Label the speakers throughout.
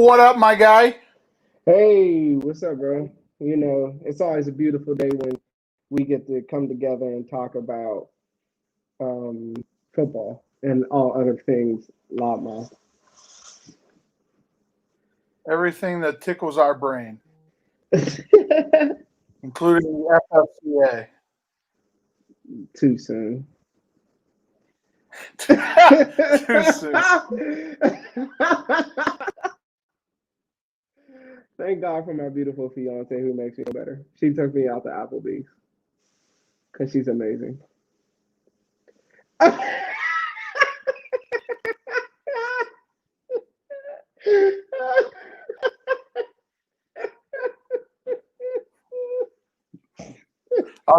Speaker 1: what up, my guy?
Speaker 2: Hey, what's up, bro? It's always a beautiful day when we get to come together and talk about um, football and all other things loudmouth.
Speaker 1: Everything that tickles our brain, including the FFCA.
Speaker 2: Too soon.
Speaker 1: Too soon.
Speaker 2: Thank God for my beautiful fiance who makes me feel better. She took me out to Applebee's because she's amazing.
Speaker 1: I'll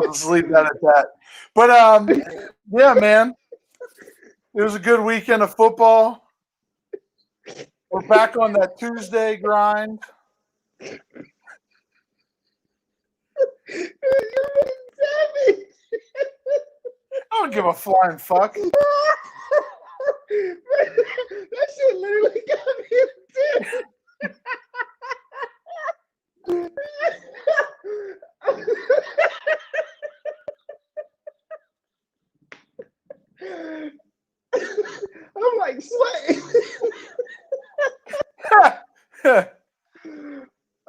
Speaker 1: just leave that at that. But yeah, man, it was a good weekend of football. We're back on that Tuesday grind. I don't give a flying fuck.
Speaker 2: That shit literally got me I'm like sweating.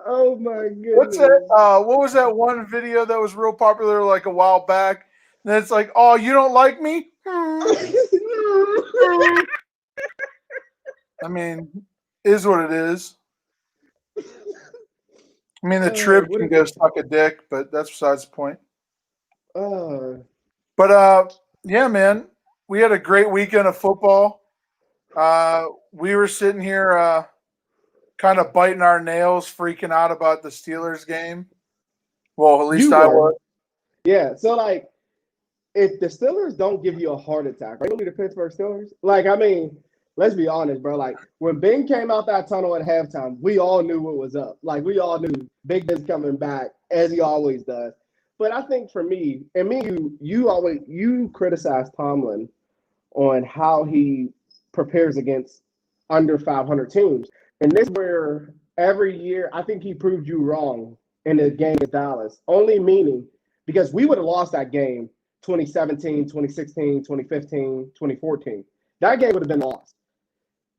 Speaker 2: Oh my goodness.
Speaker 1: What's that? What was that one video that was real popular like a while back? And it's like, oh, you don't like me? I mean, is what it is. I mean, the trib can go suck a dick, but that's besides the point. But yeah, man, we had a great weekend of football. We were sitting here kind of biting our nails, freaking out about the Steelers game. Well, at least I was.
Speaker 2: Yeah, so like, if the Steelers don't give you a heart attack, are you the Pittsburgh Steelers? Like, I mean, let's be honest, bro. Like, when Ben came out that tunnel at halftime, we all knew what was up. Like, we all knew Big Ben's coming back, as he always does. But I think for me, and you criticize Tomlin on how he prepares against under 500 teams. And this is where every year I think he proved you wrong in the game with Dallas. Only meaning because we would have lost that game 2017, 2016, 2015, 2014. That game would have been lost.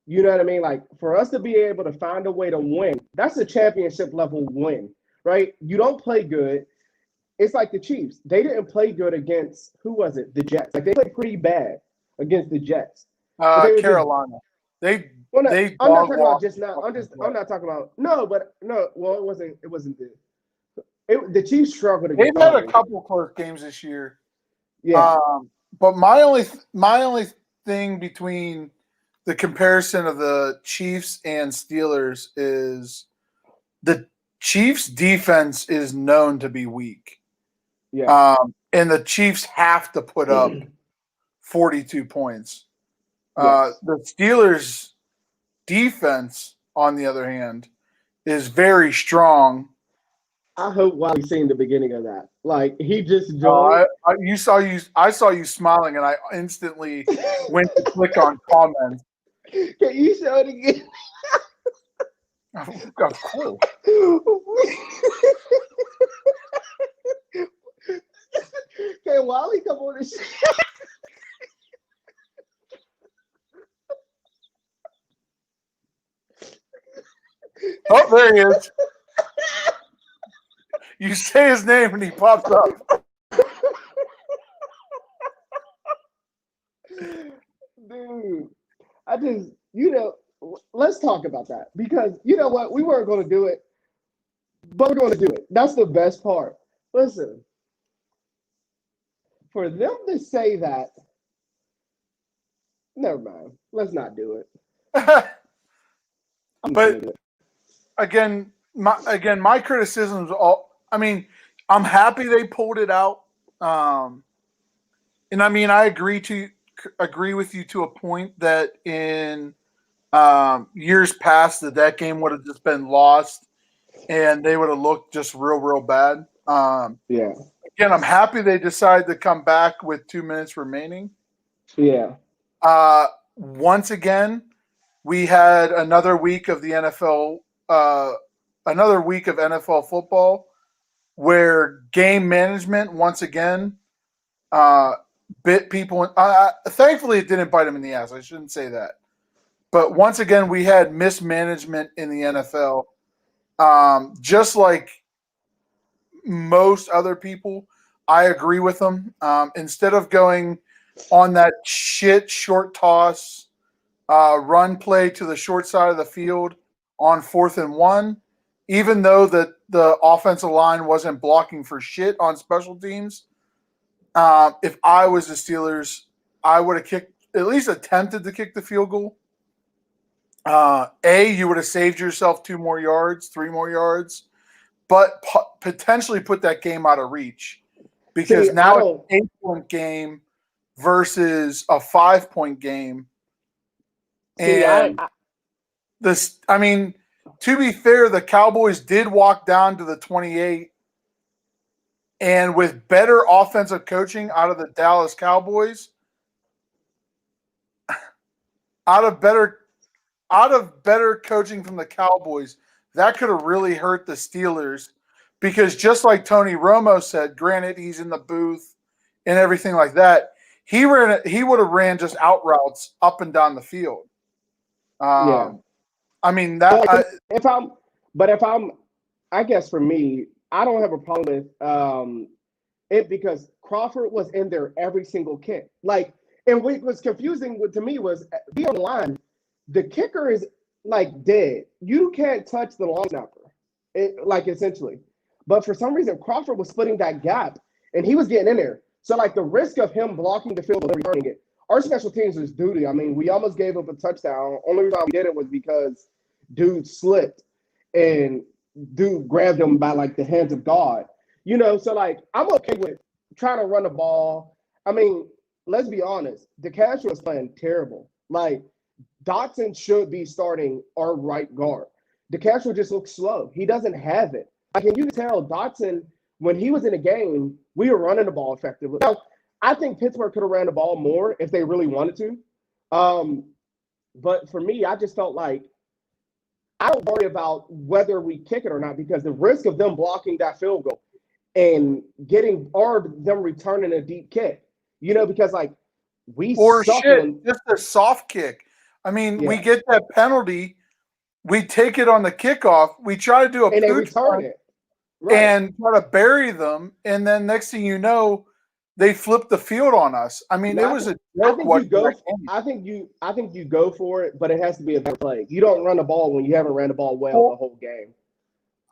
Speaker 2: You know what I mean? Like, for us to be able to find a way to win, that's a championship level win, right? You don't play good. It's like the Chiefs. They didn't play good against, who was it? The Jets. Like, they played pretty bad against the Jets.
Speaker 1: Carolina. I'm
Speaker 2: not talking about just now. I'm not talking about well, it wasn't the Chiefs struggled against.
Speaker 1: They've had a couple close games this year.
Speaker 2: Yeah.
Speaker 1: But my only thing between the comparison of the Chiefs and Steelers is the Chiefs defense is known to be weak.
Speaker 2: Yeah.
Speaker 1: And the Chiefs have to put up 42 points. Yes. The Steelers defense, on the other hand, is very strong.
Speaker 2: I hope Wally's seen the beginning of that. Like, he just joined.
Speaker 1: I saw you smiling, and I instantly went to click on comments.
Speaker 2: Can you show it again?
Speaker 1: Of course.
Speaker 2: Can Wally come on the show?
Speaker 1: Oh, there he is. You say his name and he pops up.
Speaker 2: Dude, let's talk about that. Because you know what? We weren't going to do it, but we're going to do it. That's the best part. Listen, for them to say that, never mind. Let's not do it.
Speaker 1: But again, my criticisms all. I mean, I'm happy they pulled it out, and I mean, I agree with you to a point that in years past that game would have just been lost, and they would have looked just real bad.
Speaker 2: Yeah.
Speaker 1: Again, I'm happy they decided to come back with 2 minutes remaining.
Speaker 2: Yeah.
Speaker 1: Once again, we had another week of the NFL, another week of NFL football where game management once again bit people. Thankfully, it didn't bite them in the ass. I shouldn't say that. But once again, we had mismanagement in the NFL. Just like most other people, I agree with them. Instead of going on that shit short toss, run play to the short side of the field on 4th and 1, even though the offensive line wasn't blocking for shit on special teams, if I was the Steelers, I would have kicked, at least attempted to kick the field goal. You would have saved yourself 2 more yards, 3 more yards, but potentially put that game out of reach because now it's an 8-point game versus a 5-point game. And to be fair, the Cowboys did walk down to the 28, and with better offensive coaching out of the Dallas Cowboys, out of better coaching from the Cowboys, that could have really hurt the Steelers because just like Tony Romo said, granted he's in the booth and everything like that, he would have ran just out routes up and down the field.
Speaker 2: Yeah.
Speaker 1: I mean that.
Speaker 2: I guess for me, I don't have a problem with it because Crawford was in there every single kick. Like, and what was confusing to me was be on the line. The kicker is like dead. You can't touch the long snapper, essentially. But for some reason, Crawford was splitting that gap, and he was getting in there. So like the risk of him blocking the field and returning it. Our special teams was duty. I mean, we almost gave up a touchdown. Only reason we did it was because dude slipped and dude grabbed him by like the hands of God. So like I'm okay with trying to run the ball. I mean, let's be honest. DeCastro is playing terrible. Like Dotson should be starting our right guard. DeCastro just looks slow. He doesn't have it. Like, and you can tell Dotson, when he was in the game, we were running the ball effectively. Now, I think Pittsburgh could have ran the ball more if they really wanted to. But for me, I just felt like I don't worry about whether we kick it or not because the risk of them blocking that field goal and them returning a deep kick, because like we
Speaker 1: just a soft kick. I mean, we get that penalty, we take it on the kickoff, we try to do a
Speaker 2: and they return it
Speaker 1: and try to bury them, and then next thing you know, they flip the field on us. I mean, it was a joke.
Speaker 2: I think you go for it, but it has to be a better play. You don't run the ball when you haven't ran the ball the whole game.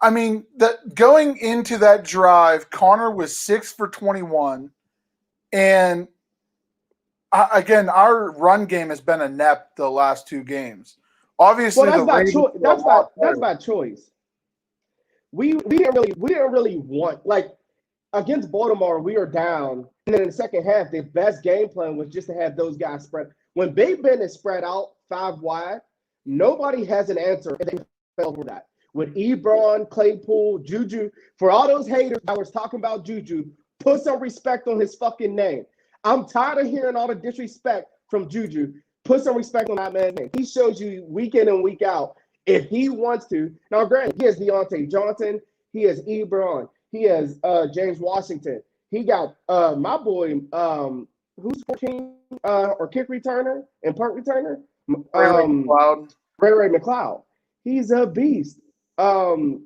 Speaker 1: I mean, that going into that drive, Connor was 6 for 21, and again, our run game has been inept the last 2 games. Obviously,
Speaker 2: that's by choice. We didn't really want, like, against Baltimore, we were down, and then in the second half, the best game plan was just to have those guys spread. When Big Ben is spread out 5 wide, nobody has an answer, and they fell for that. With Ebron, Claypool, Juju, for all those haters that was talking about Juju, put some respect on his fucking name. I'm tired of hearing all the disrespect from Juju. Put some respect on that man's name. He shows you week in and week out if he wants to. Now, granted, he has Deontay Johnson. He has Ebron. He has James Washington. He got my boy, who's 14 or kick returner and punt returner? Ray McLeod. He's a beast. And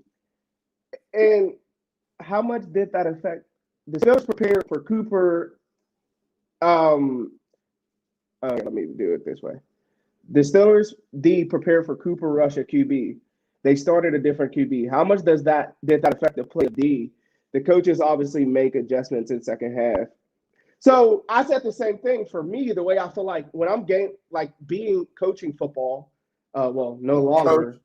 Speaker 2: how much did that affect? The Steelers prepared for Cooper. Let me do it this way. The Steelers prepared for Cooper Rush at QB. They started a different QB. How much did that affect the play of D? The coaches obviously make adjustments in second half. So I said the same thing for me. The way I feel like when I'm being coaching football, no longer,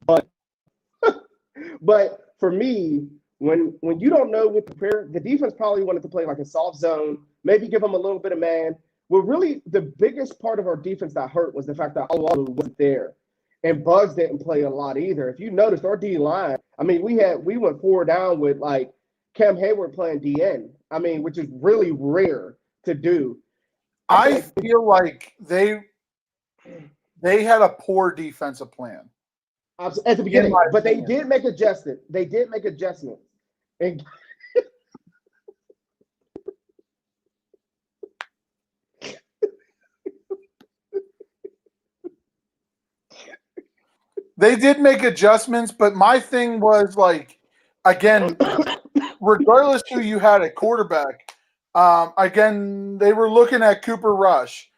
Speaker 2: but for me, when you don't know what to prepare, the defense probably wanted to play like a soft zone, maybe give them a little bit of man. Well, really, the biggest part of our defense that hurt was the fact that Oluwalu wasn't there, and Bugs didn't play a lot either. If you noticed, our D line, I mean, we went 4 down with like Cam Hayward playing DN. I mean, which is really rare to do.
Speaker 1: I feel like they had a poor defensive plan.
Speaker 2: At the beginning,
Speaker 1: my
Speaker 2: but they
Speaker 1: opinion.
Speaker 2: did make adjustments. They did make adjustments. And
Speaker 1: They did make adjustments, but my thing was like, again, regardless who you had at quarterback, again, they were looking at Cooper Rush.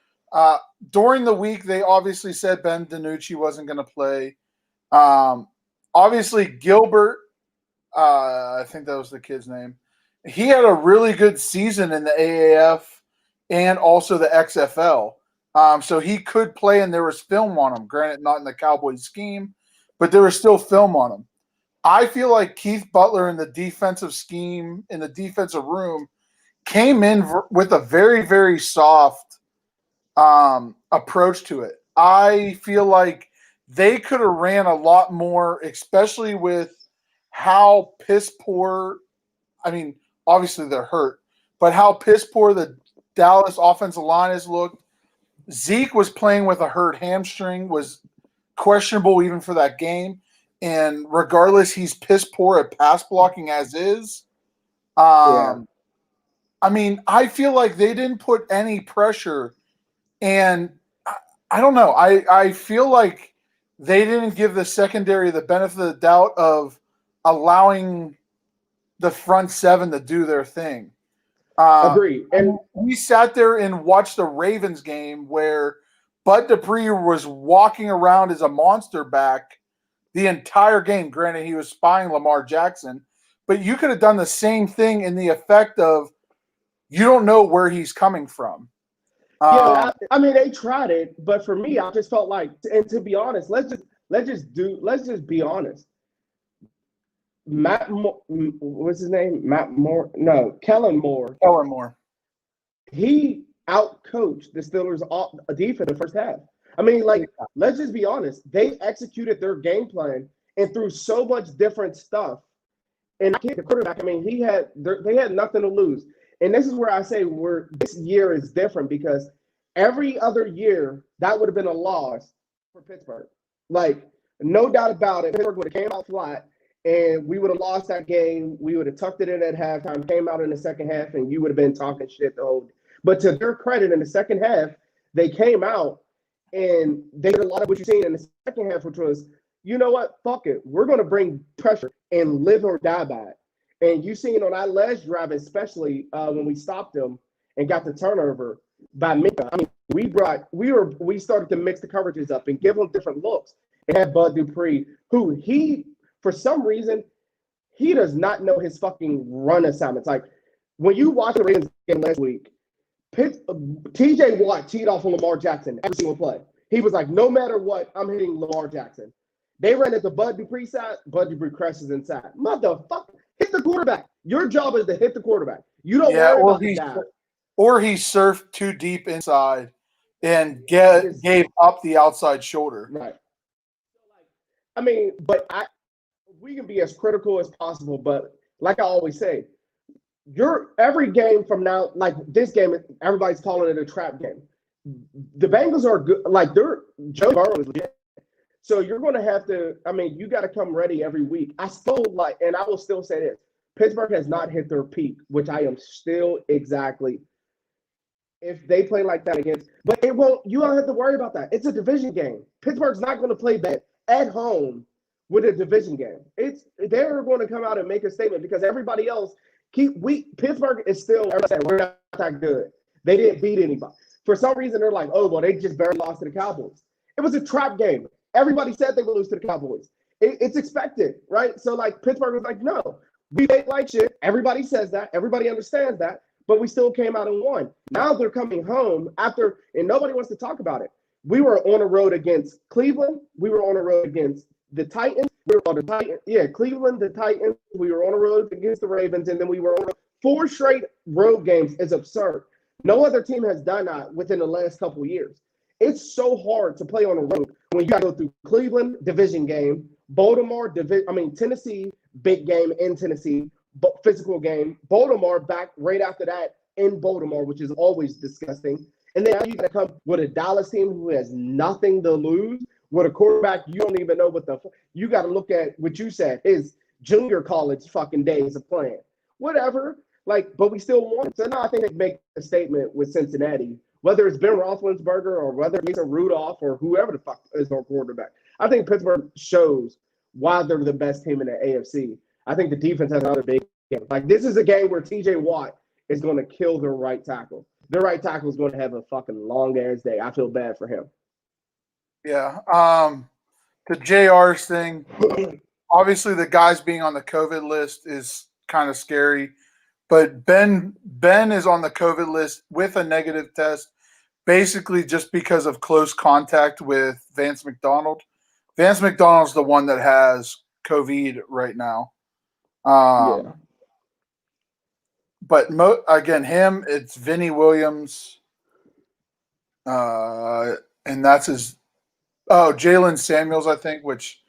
Speaker 1: During the week, they obviously said Ben DiNucci wasn't going to play. Obviously, Gilbert, I think that was the kid's name. He had a really good season in the AAF and also the XFL. So he could play, and there was film on him. Granted, not in the Cowboys scheme, but there was still film on him. I feel like Keith Butler in the defensive scheme, in the defensive room, came in with a very, very soft approach to it. I feel like they could have ran a lot more, especially with how piss poor. I mean, obviously they're hurt, but how piss poor the Dallas offensive line has looked. Zeke was playing with a hurt hamstring, was questionable even for that game. And regardless, he's piss poor at pass blocking as is. I mean, I feel like they didn't put any pressure. And I don't know. I feel like they didn't give the secondary the benefit of the doubt of allowing the front seven to do their thing.
Speaker 2: Agreed. And
Speaker 1: we sat there and watched the Ravens game where Bud Dupree was walking around as a monster back the entire game. Granted, he was spying Lamar Jackson, but you could have done the same thing in the effect of you don't know where he's coming from.
Speaker 2: I mean, they tried it, but for me, I just felt like, and to be honest, let's just be honest. What's his name? Kellen Moore.
Speaker 1: Kellen Moore.
Speaker 2: He outcoached the Steelers' defense in the first half. I mean, like, let's just be honest. They executed their game plan and threw so much different stuff. And the quarterback, I mean, they had nothing to lose. And this is where I say this year is different because every other year that would have been a loss for Pittsburgh. Like, no doubt about it. Pittsburgh would have came out flat and we would have lost that game. We would have tucked it in at halftime, came out in the second half, and you would have been talking shit the whole. But to their credit, in the second half, they came out and they did a lot of what you've seen in the second half, which was, you know what, fuck it. We're going to bring pressure and live or die by it. And you seen on that last drive, especially when we stopped them and got the turnover by Minka. I mean, we started to mix the coverages up and give them different looks. And had Bud Dupree, who for some reason, he does not know his fucking run assignments. Like when you watch the Ravens game last week, TJ Watt teed off on Lamar Jackson every single play. He was like, no matter what, I'm hitting Lamar Jackson. They ran at the Bud Dupree side. Bud Dupree crashes inside. Motherfucker. Hit the quarterback. Your job is to hit the quarterback. You don't worry about the guy.
Speaker 1: Or he surfed too deep inside and gave up the outside shoulder.
Speaker 2: Right. I mean, but we can be as critical as possible, but like I always say, every game from now, like this game, everybody's calling it a trap game. The Bengals are good. Like Joe Burrow is legit. So you're going to have to, I mean, you got to come ready every week. I will still say this. Pittsburgh has not hit their peak, which I am still exactly. If they play like that against, but you don't have to worry about that. It's a division game. Pittsburgh's not going to play that at home with a division game. They're going to come out and make a statement because everybody else Pittsburgh is still, we're not that good. They didn't beat anybody. For some reason, they're like, oh, well, they just barely lost to the Cowboys. It was a trap game. Everybody said they would lose to the Cowboys. It's expected, right? So, like, Pittsburgh was like, no, we played like shit. Everybody says that. Everybody understands that. But we still came out and won. Now they're coming home after, and nobody wants to talk about it. We were on the road against Cleveland. We were on the road against the Titans. We were on the Titans. Yeah, Cleveland, the Titans. We were on the road against the Ravens, and then we were on 4 straight road games. Is absurd. No other team has done that within the last couple of years. It's so hard to play on the road when you got to go through Cleveland, division game, Baltimore, Tennessee, big game in Tennessee, physical game, Baltimore back right after that in Baltimore, which is always disgusting. And then you got to come with a Dallas team who has nothing to lose, with a quarterback you don't even know what you got to look at what you said, his junior college fucking days of playing. Whatever. Like, but we still won. So now I think they make a statement with Cincinnati, whether it's Ben Roethlisberger or whether it's Rudolph or whoever the fuck is our quarterback. I think Pittsburgh shows why they're the best team in the AFC. I think the defense has another big game. Like, this is a game where TJ Watt is going to kill their right tackle. Their right tackle is going to have a fucking long ass day. I feel bad for him.
Speaker 1: Yeah. The JR's thing, obviously the guys being on the COVID list is kind of scary, but Ben is on the COVID list with a negative test, basically just because of close contact with Vance McDonald. Vance McDonald's the one that has COVID right now.
Speaker 2: Yeah.
Speaker 1: But again, him, it's Vinny Williams, and that's his. Oh, Jalen Samuels, I think, which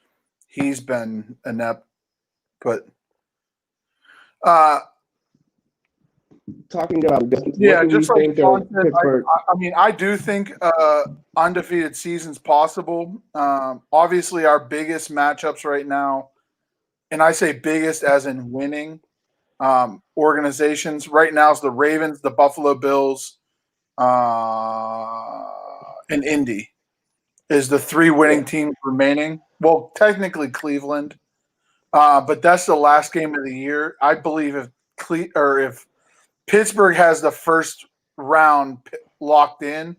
Speaker 1: he's been inept, but
Speaker 2: talking about
Speaker 1: yeah, just like Sean said, I mean, I do think undefeated season's possible. Obviously, our biggest matchups right now, and I say biggest as in winning organizations right now, is the Ravens, the Buffalo Bills, and Indy is the three winning teams remaining. Well, technically Cleveland, but that's the last game of the year. I believe if Pittsburgh has the first round locked in,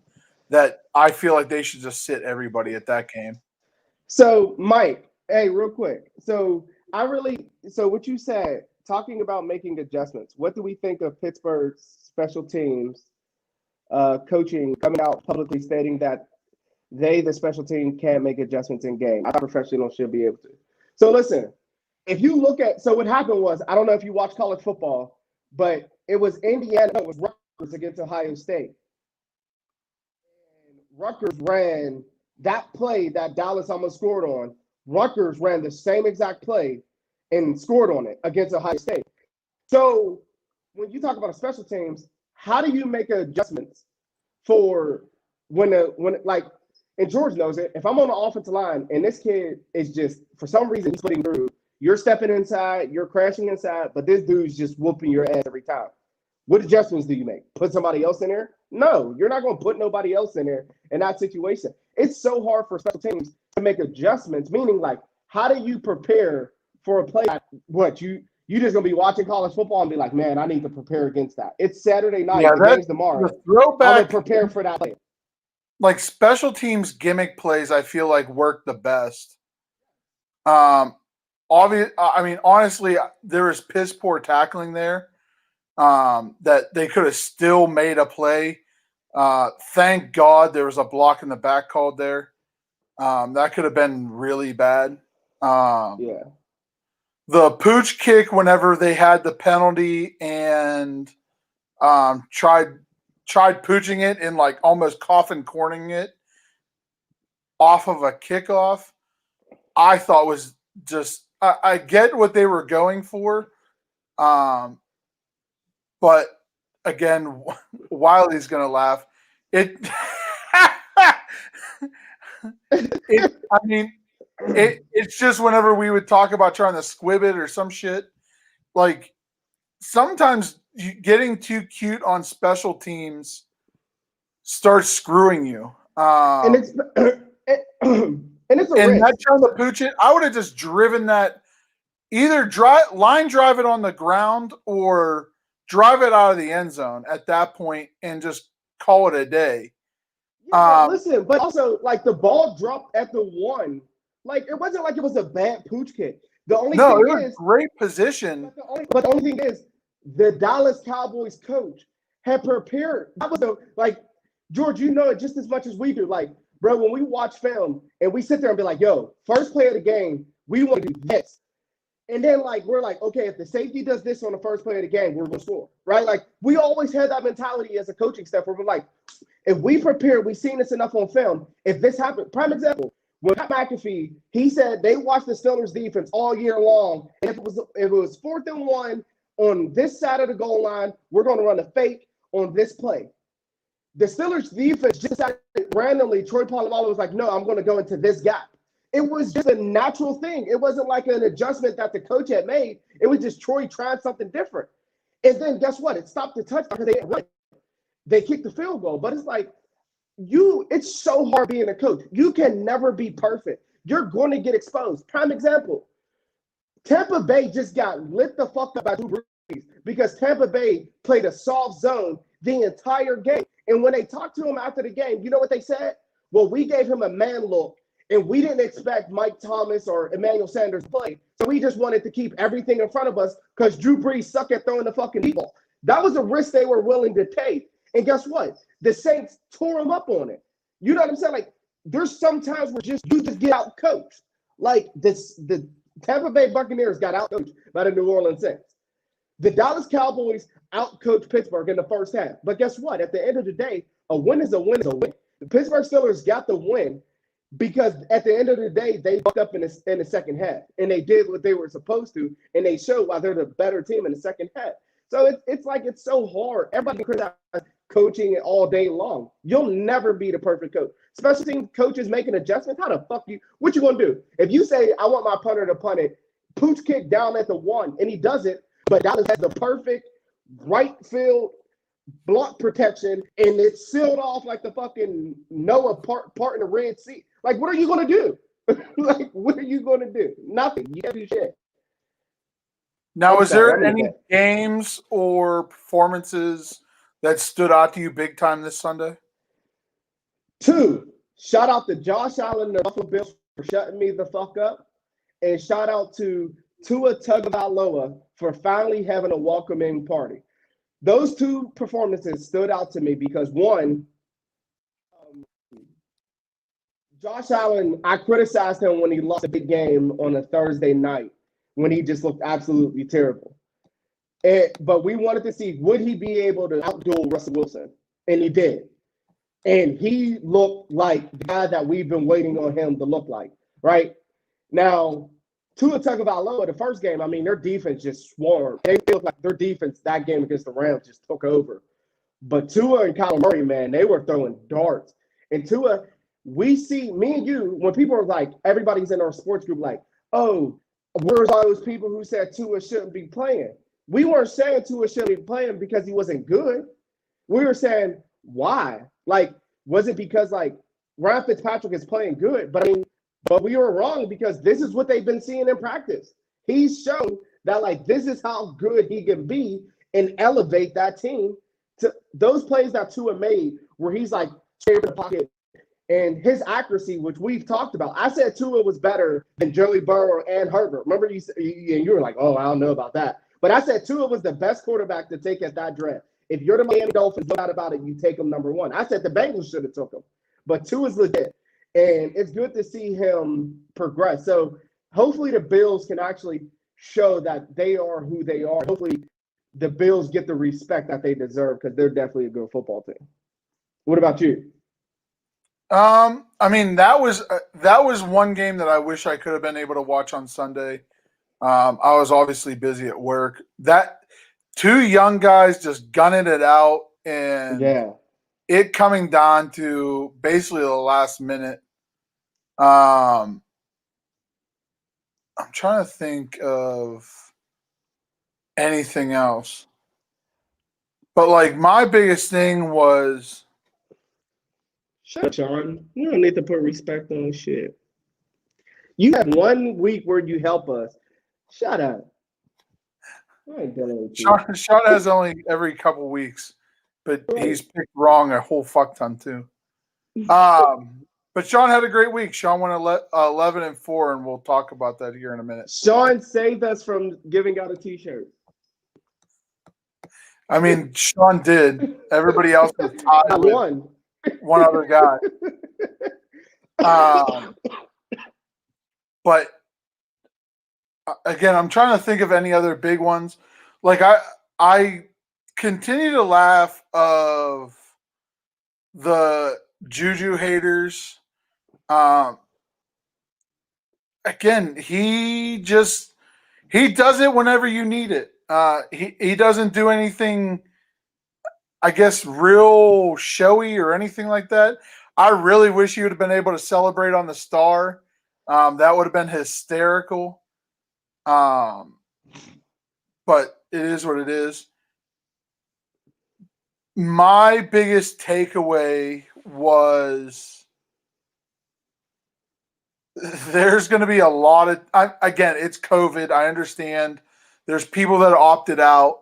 Speaker 1: that I feel like they should just sit everybody at that game.
Speaker 2: So, Mike, hey, real quick. So what you said, talking about making adjustments, what do we think of Pittsburgh's special teams coaching coming out publicly stating that the special team, can't make adjustments in game? I thought professionals should be able to. So listen, if you look at, so what happened was, I don't know if you watch college football, but it was Indiana, it was Rutgers against Ohio State. And Rutgers ran that play that Dallas almost scored on. Rutgers ran the same exact play and scored on it against Ohio State. So when you talk about special teams, how do you make adjustments for when and George knows it. If I'm on the offensive line and this kid is just, for some reason, he's putting through, you're stepping inside, you're crashing inside, but this dude's just whooping your ass every time. What adjustments do you make? Put somebody else in there? No, you're not going to put nobody else in there in that situation. It's so hard for special teams to make adjustments, meaning like, how do you prepare for a play? What, you just going to be watching college football and be like, man, I need to prepare against that. It's Saturday night. Yeah, the game's tomorrow.
Speaker 1: The throwback,
Speaker 2: I'm going to prepare for that play.
Speaker 1: Like special teams gimmick plays, I feel like work the best. Honestly, there was piss poor tackling there. That they could have still made a play. Thank God there was a block in the back called there. That could have been really bad.
Speaker 2: The
Speaker 1: pooch kick whenever they had the penalty and tried pooching it and like almost coffin corning it off of a kickoff, I thought was just I get what they were going for. But again, Wiley's gonna laugh. It's just whenever we would talk about trying to squib it or some shit, like sometimes getting too cute on special teams starts screwing you.
Speaker 2: And it's
Speaker 1: that trying to pooch it, I would have just driven that, either line drive it on the ground or drive it out of the end zone at that point and just call it a day.
Speaker 2: Listen, but also like the ball dropped at the one. Like it wasn't like it was a bad pooch kick. The only thing
Speaker 1: it was great position.
Speaker 2: But the only thing is, the Dallas Cowboys coach had prepared. That was George, you know it just as much as we do. Like, bro, when we watch film and we sit there and be like, yo, first play of the game, we want to do this. And then we're like, okay, if the safety does this on the first play of the game, we're going to score, right? Like we always had that mentality as a coaching staff where we're like, if we prepare, we've seen this enough on film. If this happens, prime example, when Pat McAfee, he said they watched the Steelers defense all year long. And if it was 4th and 1 on this side of the goal line, we're going to run a fake on this play. The Steelers defense just decided randomly. Troy Polamalu was like, "No, I'm going to go into this gap." It was just a natural thing. It wasn't like an adjustment that the coach had made. It was just Troy trying something different. And then guess what? It stopped the touchdown because they didn't run. They kicked the field goal. But it's like it's so hard being a coach. You can never be perfect. You're going to get exposed. Prime example. Tampa Bay just got lit the fuck up by Drew Brees because Tampa Bay played a soft zone the entire game. And when they talked to him after the game, you know what they said? Well, we gave him a man look, and we didn't expect Mike Thomas or Emmanuel Sanders to play. So we just wanted to keep everything in front of us because Drew Brees sucked at throwing the fucking deep ball. That was a risk they were willing to take. And guess what? The Saints tore him up on it. You know what I'm saying? Like, there's some times where you just get out coached. Like the Tampa Bay Buccaneers got out coached by the New Orleans Saints. The Dallas Cowboys out-coached Pittsburgh in the first half. But guess what? At the end of the day, a win is a win is a win. The Pittsburgh Steelers got the win because at the end of the day, they fucked up in the second half. And they did what they were supposed to, and they showed why they're the better team in the second half. So it's like it's so hard. Everybody criticize coaching all day long. You'll never be the perfect coach. Special team coaches making adjustments. How the fuck what you gonna do? If you say, I want my punter to punt it, pooch kick down at the 1, and he does it, but Dallas has the perfect right field block protection, and it's sealed off like the fucking Noah part in the Red Sea. Like, what are you gonna do? Like, what are you gonna do? Nothing. You can't do shit.
Speaker 1: Now, is there any games or performances that stood out to you big time this Sunday?
Speaker 2: 2. Shout out to Josh Allen and the Buffalo Bills for shutting me the fuck up. And shout out to Tua Tagovailoa for finally having a welcoming party. Those 2 performances stood out to me because, one, Josh Allen, I criticized him when he lost a big game on a Thursday night when he just looked absolutely terrible. But we wanted to see, would he be able to outduel Russell Wilson? And he did. And he looked like the guy that we've been waiting on him to look like, right? Now, Tua Tagovailoa, the first game, I mean, their defense just swarmed. They feel like their defense that game against the Rams just took over. But Tua and Kyler Murray, man, they were throwing darts. And Tua, we see, me and you, when people are like, everybody's in our sports group like, oh, where's all those people who said Tua shouldn't be playing? We weren't saying Tua shouldn't be playing because he wasn't good. We were saying, why? Like, was it because, like, Ryan Fitzpatrick is playing good? But, I mean, but we were wrong because this is what they've been seeing in practice. He's shown that, like, this is how good he can be and elevate that team to those plays that Tua made where he's, like, straight in the pocket. And his accuracy, which we've talked about, I said Tua was better than Joey Burrow and Herbert. Remember, you were like, oh, I don't know about that. But I said Tua was the best quarterback to take at that draft. If you're the Miami Dolphins, no doubt about it, you take him number 1. I said the Bengals should have took him. But Tua's legit. And it's good to see him progress. So hopefully the Bills can actually show that they are who they are. Hopefully the Bills get the respect that they deserve because they're definitely a good football team. What about you?
Speaker 1: I mean, that was one game that I wish I could have been able to watch on Sunday. I was obviously busy at work. That 2 young guys just gunning it out, and it coming down to basically the last minute. I'm trying to think of anything else, but like my biggest thing was.
Speaker 2: Shut up, Sean. You don't need to put respect on shit. You had 1 week where you help us. Shut up. I ain't dealing with you.
Speaker 1: Sean has only every couple weeks, but he's picked wrong a whole fuck ton too. But Sean had a great week. Sean went 11-4, and we'll talk about that here in a minute.
Speaker 2: Sean saved us from giving out a T-shirt.
Speaker 1: I mean, Sean did. Everybody else was tied with one other guy. But again, I'm trying to think of any other big ones. Like I continue to laugh of the Juju haters. Again, he does it whenever you need it. He doesn't do anything I guess, real showy or anything like that. I really wish he would have been able to celebrate on the star. That would have been hysterical. Um, but it is what it is. My biggest takeaway was there's going to be a lot of, again, it's COVID. I understand there's people that opted out.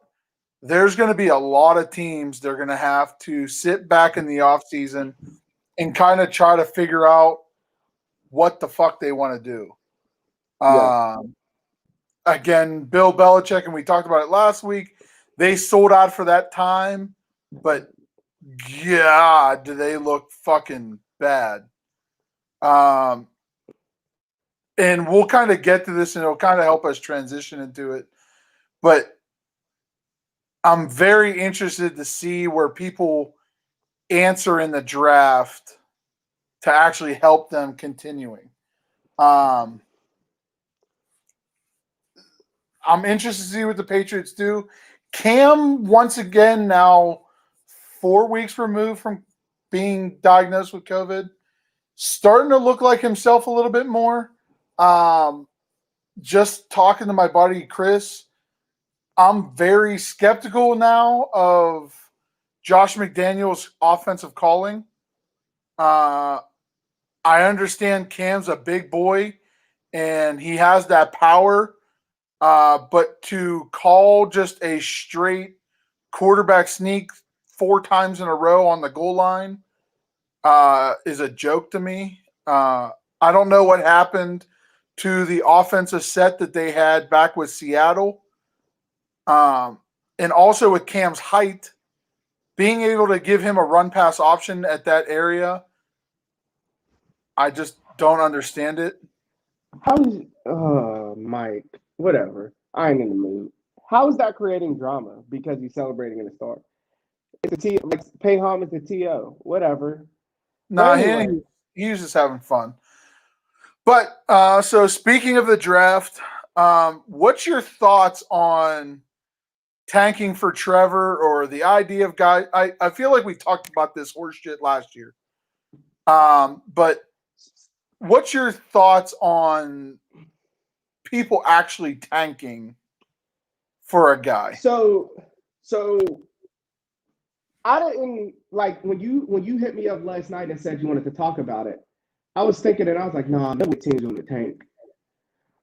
Speaker 1: There's going to be a lot of teams that are going to have to sit back in the offseason and kind of try to figure out what the fuck they want to do.
Speaker 2: Yeah.
Speaker 1: Again, Bill Belichick, and we talked about it last week, they sold out for that time, but God, do they look fucking bad. And we'll kind of get to this, and it'll kind of help us transition into it. But I'm very interested to see where people answer in the draft to actually help them continuing. I'm interested to see what the Patriots do. Cam, once again, now 4 weeks removed from being diagnosed with COVID, starting to look like himself a little bit more. Just talking to my buddy Chris, I'm very skeptical now of Josh McDaniels' offensive calling. I understand Cam's a big boy and he has that power, but to call just a straight quarterback sneak 4 times in a row on the goal line is a joke to me. I don't know what happened to the offensive set that they had back with Seattle. And also with Cam's height, being able to give him a run pass option at that area, I just don't understand it.
Speaker 2: How's Mike? Whatever. I ain't in the mood. How is that creating drama because he's celebrating in the star? It's a T. Like pay homage to To. Whatever.
Speaker 1: Nah,
Speaker 2: Anyway.
Speaker 1: he was just having fun. But so speaking of the draft, what's your thoughts on tanking for Trevor or the idea of guys? I feel like we talked about this horse shit last year. But what's your thoughts on people actually tanking for a guy?
Speaker 2: So I didn't like when you hit me up last night and said you wanted to talk about it. I was thinking and I was like, nah, no team's going to tank.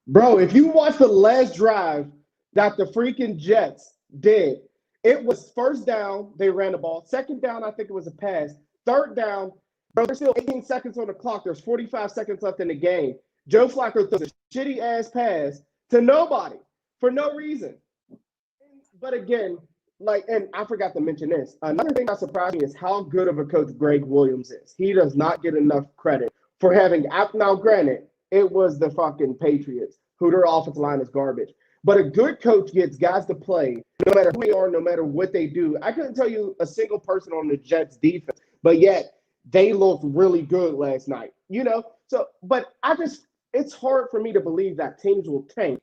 Speaker 2: Bro, if you watch the last drive that the freaking Jets did, it was first down, they ran the ball. Second down, I think it was a pass. Third down, bro, there's still 18 seconds on the clock. There's 45 seconds left in the game. Joe Flacco throws a shitty ass pass to nobody for no reason. But again, and I forgot to mention this. Another thing that surprised me is how good of a coach Greg Williams is. He does not get enough credit for having, now granted, it was the fucking Patriots, who their offensive line is garbage. But a good coach gets guys to play no matter who they are, no matter what they do. I couldn't tell you a single person on the Jets defense, but yet they looked really good last night. So, but it's hard for me to believe that teams will tank.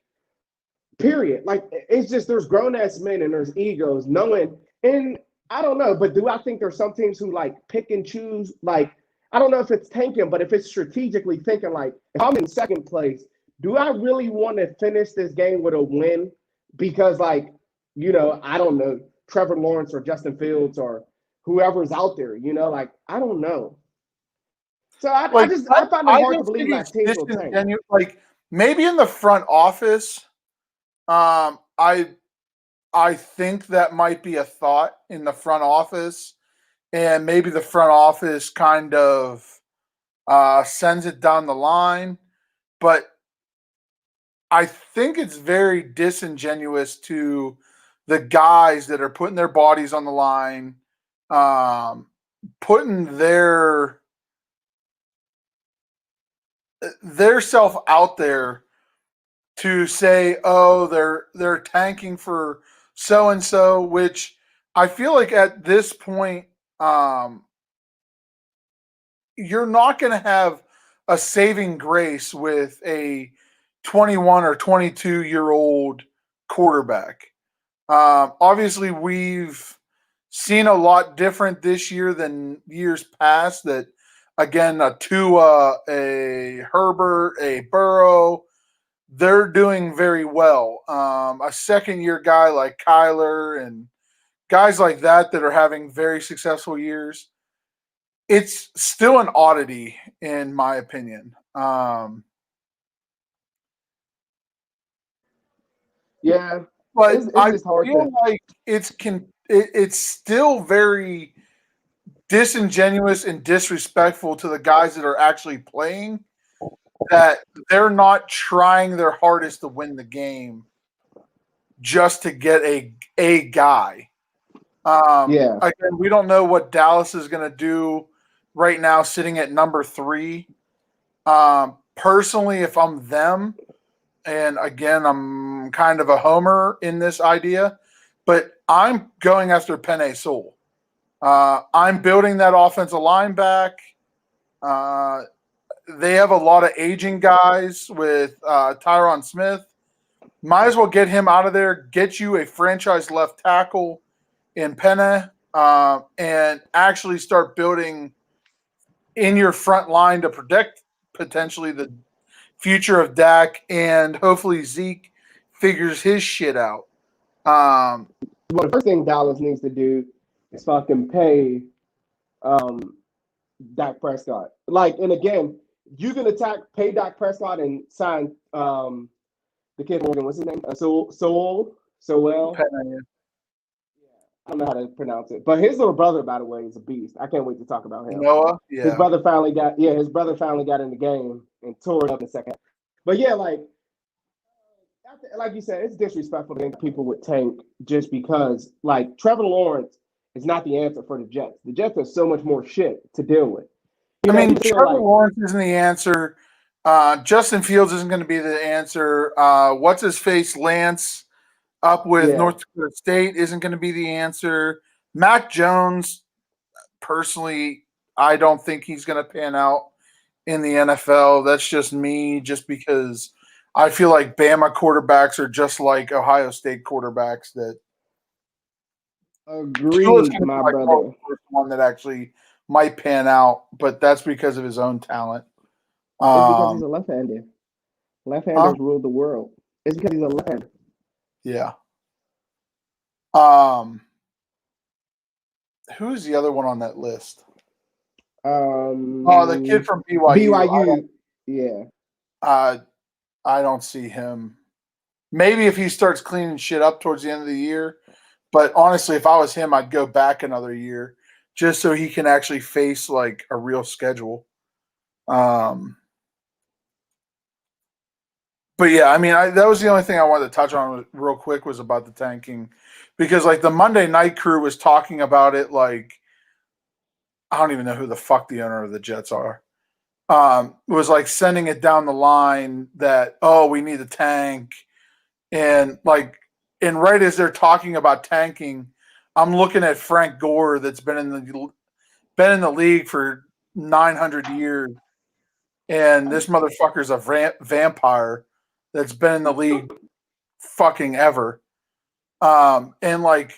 Speaker 2: Period. Like, it's just there's grown-ass men and there's egos knowing. And I don't know, but do I think there's some teams who, like, pick and choose? Like, I don't know if it's tanking, but if it's strategically thinking, like, if I'm in second place, do I really want to finish this game with a win? Because, like, I don't know, Trevor Lawrence or Justin Fields or whoever's out there, like, I don't know. So I find it hard to believe that teams will tank.
Speaker 1: Like, maybe in the front office, I think that might be a thought in the front office, and maybe the front office kind of sends it down the line. But I think it's very disingenuous to the guys that are putting their bodies on the line, putting their self out there to say, oh, they're tanking for so and so, which I feel like at this point, you're not going to have a saving grace with a 21 or 22-year-old quarterback. Obviously, we've seen a lot different this year than years past. That again, a Tua, a Herbert, a Burrow, they're doing very well. A second year guy like Kyler and guys like that are having very successful years. It's still an oddity, in my opinion.
Speaker 2: Yeah,
Speaker 1: But
Speaker 2: it's
Speaker 1: I
Speaker 2: just hard
Speaker 1: feel
Speaker 2: to.
Speaker 1: like it's still very disingenuous and disrespectful to the guys that are actually playing, that they're not trying their hardest to win the game just to get a guy.
Speaker 2: Yeah,
Speaker 1: Again, we don't know what Dallas is going to do right now, sitting at number 3. Personally, if I'm them, and again, I'm kind of a homer in this idea, but I'm going after Penei Sewell. I'm building that offensive line back. They have a lot of aging guys with Tyron Smith. Might as well get him out of there, get you a franchise left tackle in Penei, and actually start building in your front line to protect potentially the future of Dak, and hopefully Zeke figures his shit out.
Speaker 2: well, the first thing Dallas needs to do is fucking pay um, Dak Prescott. Like, and again, you can pay Dak Prescott and sign the kid Morgan. What's his name? Sowell.
Speaker 1: Penei,
Speaker 2: I don't know how to pronounce it, but his little brother, by the way, is a beast. I can't wait to talk about him.
Speaker 1: Noah,
Speaker 2: His
Speaker 1: yeah.
Speaker 2: brother finally got in the game and tore it up in second. But yeah, like you said, it's disrespectful to think people would tank just because like Trevor Lawrence is not the answer for the Jets. The Jets have so much more shit to deal with.
Speaker 1: I mean, Trevor Lawrence isn't the answer. Justin Fields isn't going to be the answer. What's his face? Lance up with North Dakota State isn't going to be the answer. Mac Jones, personally, I don't think he's going to pan out in the NFL. That's just me, just because I feel like Bama quarterbacks are just like Ohio State quarterbacks. That
Speaker 2: agreed, my brother.
Speaker 1: The first one that actually might pan out, but that's because of his own talent.
Speaker 2: It's because he's a left-hander. Left-handers rule the world. It's because he's a left-hander.
Speaker 1: Yeah. Who's the other one on that list? The kid from BYU.
Speaker 2: Yeah.
Speaker 1: I don't see him. Maybe if he starts cleaning shit up towards the end of the year. But honestly, if I was him, I'd go back another year just so he can actually face like a real schedule. But yeah, I mean, that was the only thing I wanted to touch on real quick was about the tanking, because like the Monday Night Crew was talking about it. Like, I don't even know who the fuck the owner of the Jets are. Was like sending it down the line that, oh, we need a tank. And like, and right as they're talking about tanking, I'm looking at Frank Gore that's been in the league for 900 years. And this motherfucker's a vampire that's been in the league fucking ever. And like,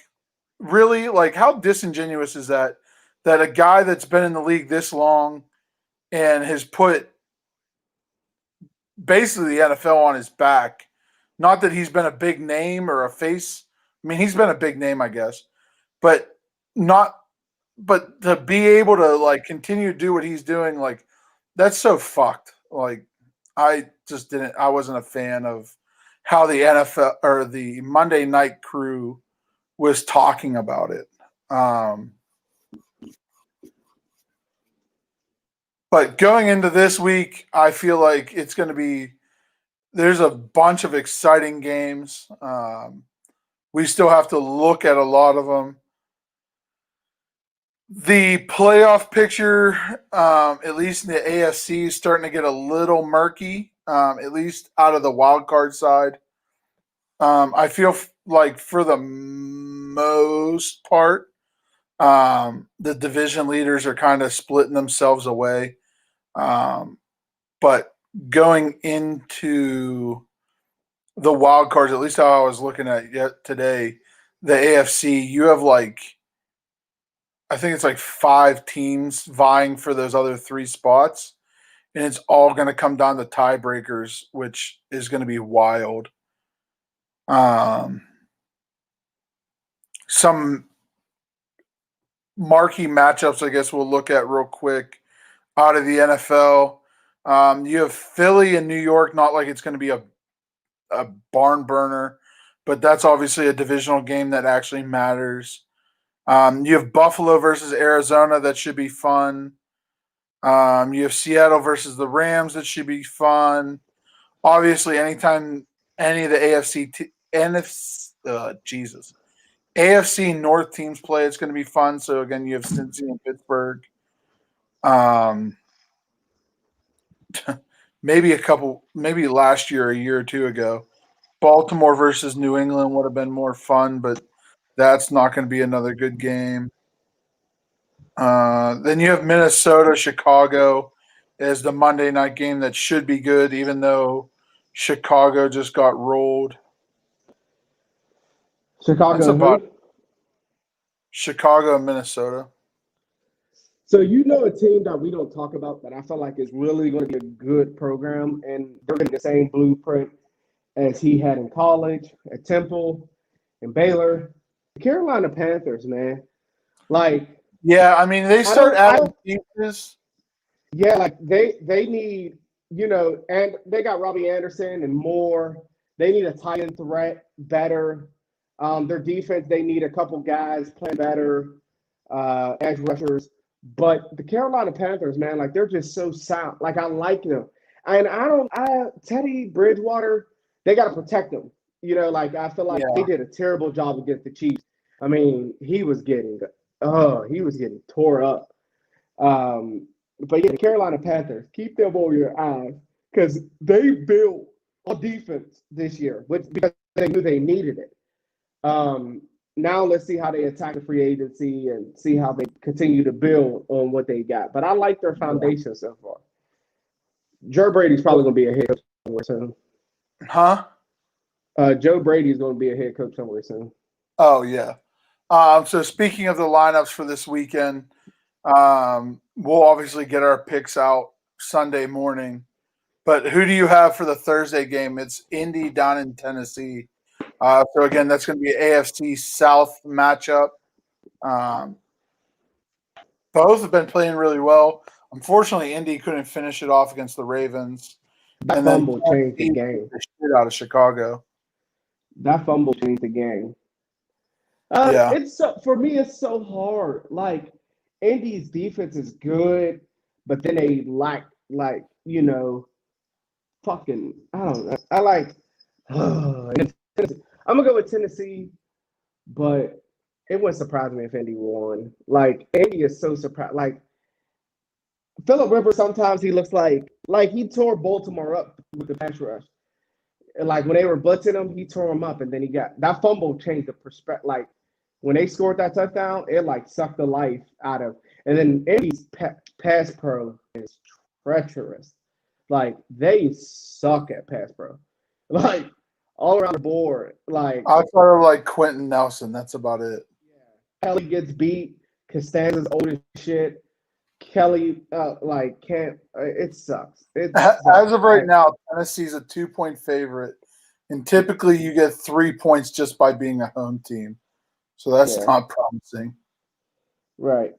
Speaker 1: really, like, how disingenuous is that? That a guy that's been in the league this long and has put basically the NFL on his back. Not that he's been a big name or a face. I mean, he's been a big name, I guess, but to be able to like continue to do what he's doing, like, that's so fucked. Like, I wasn't a fan of how the NFL or the Monday Night Crew was talking about it. But going into this week, I feel like it's going to be, there's a bunch of exciting games. We still have to look at a lot of them. The playoff picture, at least in the AFC, is starting to get a little murky, at least out of the wild card side. I feel like for the most part, the division leaders are kind of splitting themselves away. But going into the wild cards, at least how I was looking at it today, the AFC, you have like I think it's like 5 teams vying for those other 3 spots, and it's all going to come down to tiebreakers, which is going to be wild. Some marquee matchups, I guess we'll look at real quick out of the NFL. You have Philly and New York, not like it's going to be a barn burner, but that's obviously a divisional game that actually matters. You have Buffalo versus Arizona. That should be fun. You have Seattle versus the Rams. That should be fun. Obviously, anytime any of the AFC North teams play, it's going to be fun. So again, you have Cincy and Pittsburgh. Maybe last year, a year or two ago, Baltimore versus New England would have been more fun, but that's not going to be another good game. Then you have Minnesota, Chicago as the Monday night game that should be good, even though Chicago just got rolled.
Speaker 2: Chicago.
Speaker 1: Chicago and Minnesota.
Speaker 2: So you know a team that we don't talk about that I feel like is really going to be a good program, and they're getting the same blueprint as he had in college, at Temple, and Baylor. The Carolina Panthers, man. Like,
Speaker 1: yeah, I mean they start adding pieces.
Speaker 2: Yeah, like they need, and they got Robbie Anderson and more. They need a tight end threat better. Their defense, they need a couple guys playing better, edge rushers. But the Carolina Panthers, man, like they're just so sound. Like I like them, and Teddy Bridgewater, they got to protect him. Like I feel like they did a terrible job against the Chiefs. I mean, he was getting tore up. But yeah, the Carolina Panthers, keep them over your eyes because they built a defense this year, because they knew they needed it. Now let's see how they attack the free agency and see how they continue to build on what they got. But I like their foundation so far. Joe Brady's probably going to be a head coach somewhere soon.
Speaker 1: Huh?
Speaker 2: Joe Brady's going to be a head coach somewhere soon.
Speaker 1: Oh, yeah. So speaking of the lineups for this weekend, we'll obviously get our picks out Sunday morning. But who do you have for the Thursday game? It's Indy down in Tennessee. So again, that's going to be an AFC South matchup. Both have been playing really well. Unfortunately, Indy couldn't finish it off against the Ravens.
Speaker 2: That fumble changed the game.
Speaker 1: The shit out of Chicago.
Speaker 2: That fumble changed the game. For me, it's so hard. Like Indy's defense is good, but then they lack, fucking. I don't know. I like. I'm gonna go with Tennessee, but it wouldn't surprise me if Indy won. Like Indy is so surprised. Like Phillip Rivers, sometimes he looks like he tore Baltimore up with the pass rush. And like when they were blitzing him, he tore him up, and then he got that fumble changed the perspective. Like when they scored that touchdown, it like sucked the life out of. And then Indy's pass pro is treacherous. Like they suck at pass pro. Like all around the board. Like
Speaker 1: I thought of like Quentin Nelson. That's about it.
Speaker 2: Yeah. Kelly gets beat. Costanza's old as shit. Kelly can't. It sucks.
Speaker 1: As of right now, Tennessee's a 2-point favorite, and typically you get 3 points just by being a home team. So that's not promising.
Speaker 2: Right.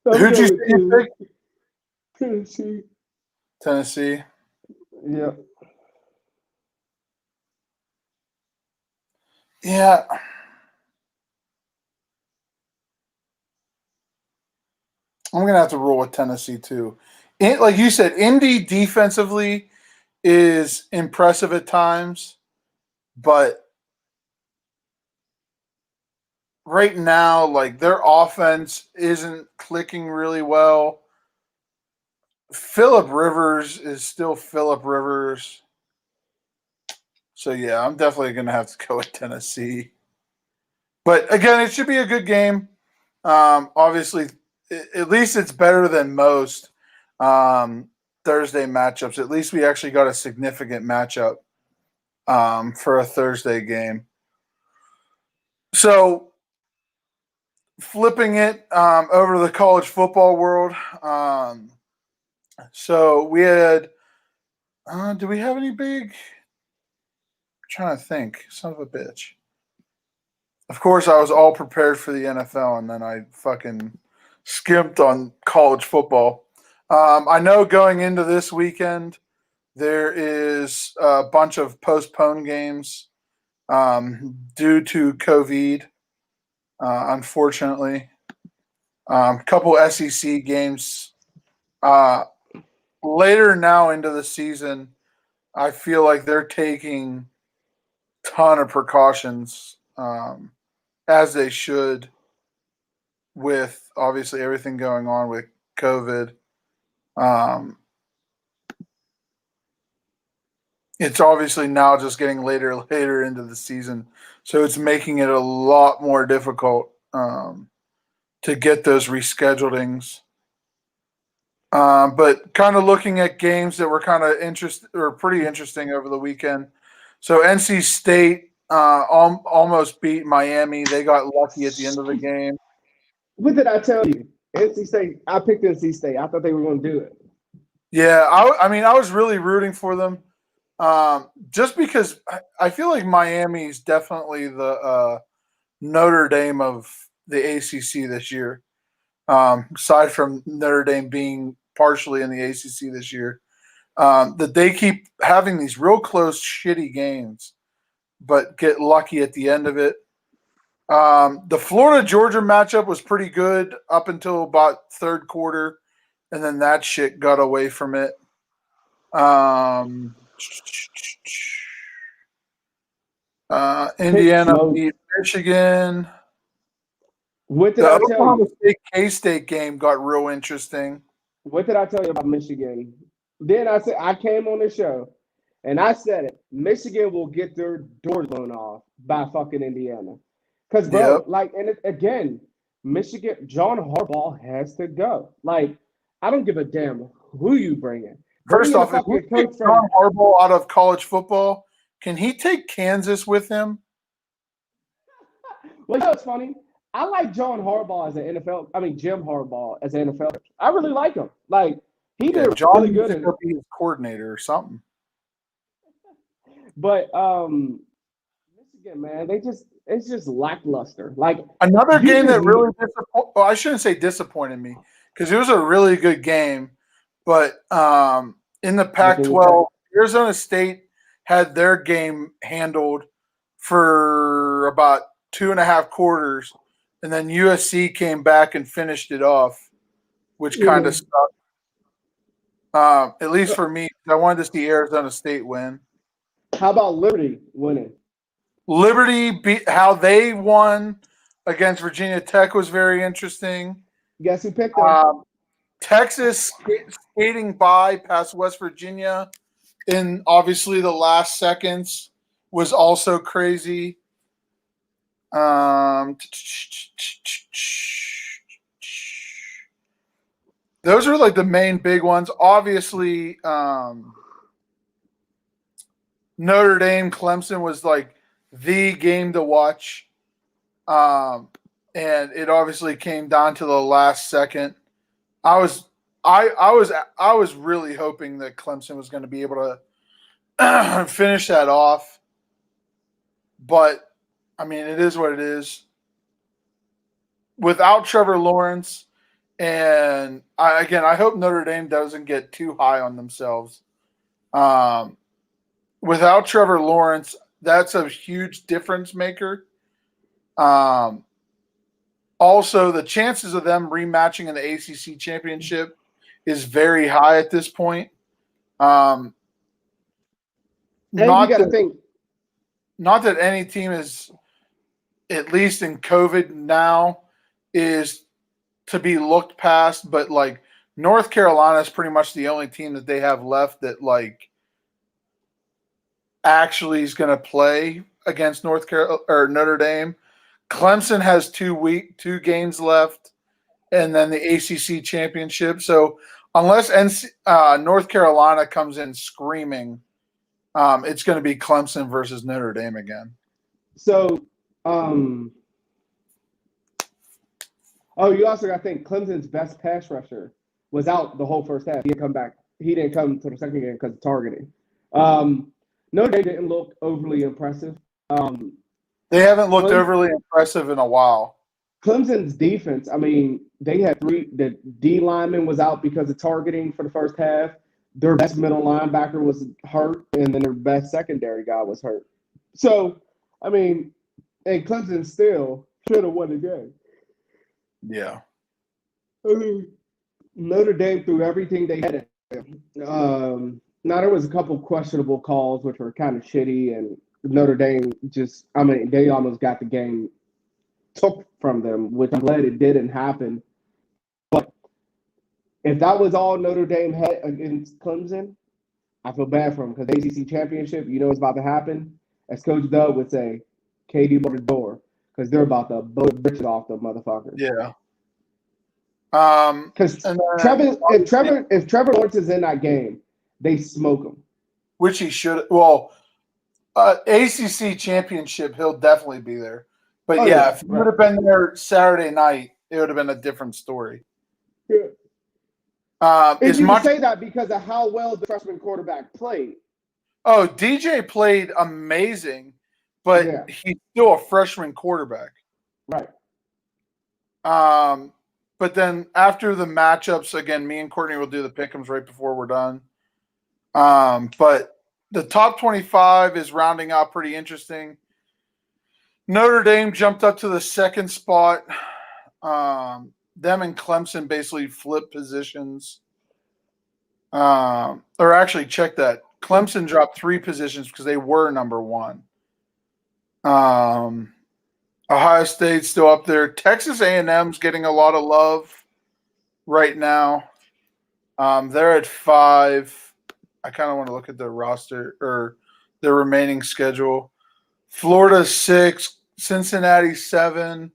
Speaker 1: Who'd you pick?
Speaker 2: Tennessee.
Speaker 1: Tennessee.
Speaker 2: Yeah.
Speaker 1: Yeah. I'm going to have to roll with Tennessee too. Like you said, Indy defensively is impressive at times, but right now, like their offense isn't clicking really well. Phillip Rivers is still Phillip Rivers. So, yeah, I'm definitely going to have to go with Tennessee. But, again, it should be a good game. Obviously, at least it's better than most Thursday matchups. At least we actually got a significant matchup for a Thursday game. So, flipping it over to the college football world. So we had. Do we have any big? I'm trying to think. Son of a bitch. Of course, I was all prepared for the NFL, and then I fucking skimped on college football. I know going into this weekend, there is a bunch of postponed games due to COVID, unfortunately. A couple SEC games. Later now into the season, I feel like they're taking ton of precautions, as they should, with obviously everything going on with COVID. It's obviously now just getting later into the season, so it's making it a lot more difficult to get those reschedulings. But kind of looking at games that were kind of pretty interesting over the weekend. So NC State almost beat Miami. They got lucky at the end of the game.
Speaker 2: What did I tell you? NC State. I picked NC State. I thought they were going to do it.
Speaker 1: Yeah, I mean, I was really rooting for them, just because I feel like Miami's definitely the Notre Dame of the ACC this year. Aside from Notre Dame being partially in the ACC this year, that they keep having these real close, shitty games, but get lucky at the end of it. The Florida-Georgia matchup was pretty good up until about third quarter, and then that shit got away from it. Indiana beat Michigan.
Speaker 2: What did
Speaker 1: The
Speaker 2: I tell
Speaker 1: Oklahoma
Speaker 2: you?
Speaker 1: State K-State game got real interesting.
Speaker 2: What did I tell you about Michigan? Then I said I came on the show and I said it. Michigan will get their doors blown off by fucking Indiana. Because, bro, again, Michigan, John Harbaugh has to go. Like, I don't give a damn who you bring in.
Speaker 1: First off, if we take John Harbaugh out of college football, can he take Kansas with him?
Speaker 2: Well, you know what's funny? I like John Harbaugh as an NFL. I mean, Jim Harbaugh as an NFL. I really like him. Like, he did really good.
Speaker 1: John be his coordinator or something.
Speaker 2: But Michigan, man, it's just lackluster. Like
Speaker 1: another game that really I shouldn't say disappointed me, because it was a really good game. But in the Pac-12, Arizona State had their game handled for about 2.5 quarters, and then USC came back and finished it off, which kind of sucked. At least for me, I wanted to see Arizona State win.
Speaker 2: How about Liberty winning?
Speaker 1: Liberty how they won against Virginia Tech was very interesting.
Speaker 2: Guess who picked them?
Speaker 1: Texas skating by past West Virginia in obviously the last seconds was also crazy. Those are like the main big ones. Obviously, Notre Dame, Clemson was like the game to watch. And it obviously came down to the last second. I was really hoping that Clemson was going to be able to finish that off. But I mean, it is what it is. Without Trevor Lawrence, and I hope Notre Dame doesn't get too high on themselves. Without Trevor Lawrence, that's a huge difference maker. Also, the chances of them rematching in the ACC championship is very high at this point. Not that any team is, at least in COVID now, is to be looked past, but like North Carolina is pretty much the only team that they have left that like actually is going to play against Notre Dame. Clemson has 2 games left, and then the ACC championship. So unless North Carolina comes in screaming, it's going to be Clemson versus Notre Dame again.
Speaker 2: So, Oh, you also got to think Clemson's best pass rusher was out the whole first half. He didn't come back. He didn't come to the second game because of targeting. Notre Dame didn't look overly impressive.
Speaker 1: They haven't looked
Speaker 2: Clemson,
Speaker 1: overly impressive in a while.
Speaker 2: Clemson's defense, I mean, they had the D lineman was out because of targeting for the first half. Their best middle linebacker was hurt, and then their best secondary guy was hurt. So, I mean, and Clemson still should have won the game.
Speaker 1: Yeah.
Speaker 2: I mean, Notre Dame threw everything they had. Now there was a couple questionable calls which were kind of shitty, and Notre Dame just, I mean, they almost got the game took from them, which I'm glad it didn't happen. But if that was all Notre Dame had against Clemson, I feel bad for them because the ACC championship, you know what's about to happen. As Coach Doug would say, KD by the door because they're about to blow the britches off the motherfuckers.
Speaker 1: Yeah.
Speaker 2: Because if Trevor Lawrence is in that game, they smoke him.
Speaker 1: Which he should. Well, ACC championship, he'll definitely be there. But if he would have been there Saturday night, it would have been a different story.
Speaker 2: Yeah.
Speaker 1: As
Speaker 2: you
Speaker 1: much
Speaker 2: say that because of how well the freshman quarterback played.
Speaker 1: Oh, DJ played amazing, but he's still a freshman quarterback.
Speaker 2: Right.
Speaker 1: But then after the matchups, again, me and Courtney will do the pick'ems right before we're done. But the top 25 is rounding out pretty interesting. Notre Dame jumped up to the second spot. Them and Clemson basically flipped positions. Or actually, check that. Clemson dropped 3 positions because they were number 1. Ohio State's still up there. Texas A&M's getting a lot of love right now. They're at 5. I kind of want to look at their roster or their remaining schedule. Florida 6, Cincinnati 7,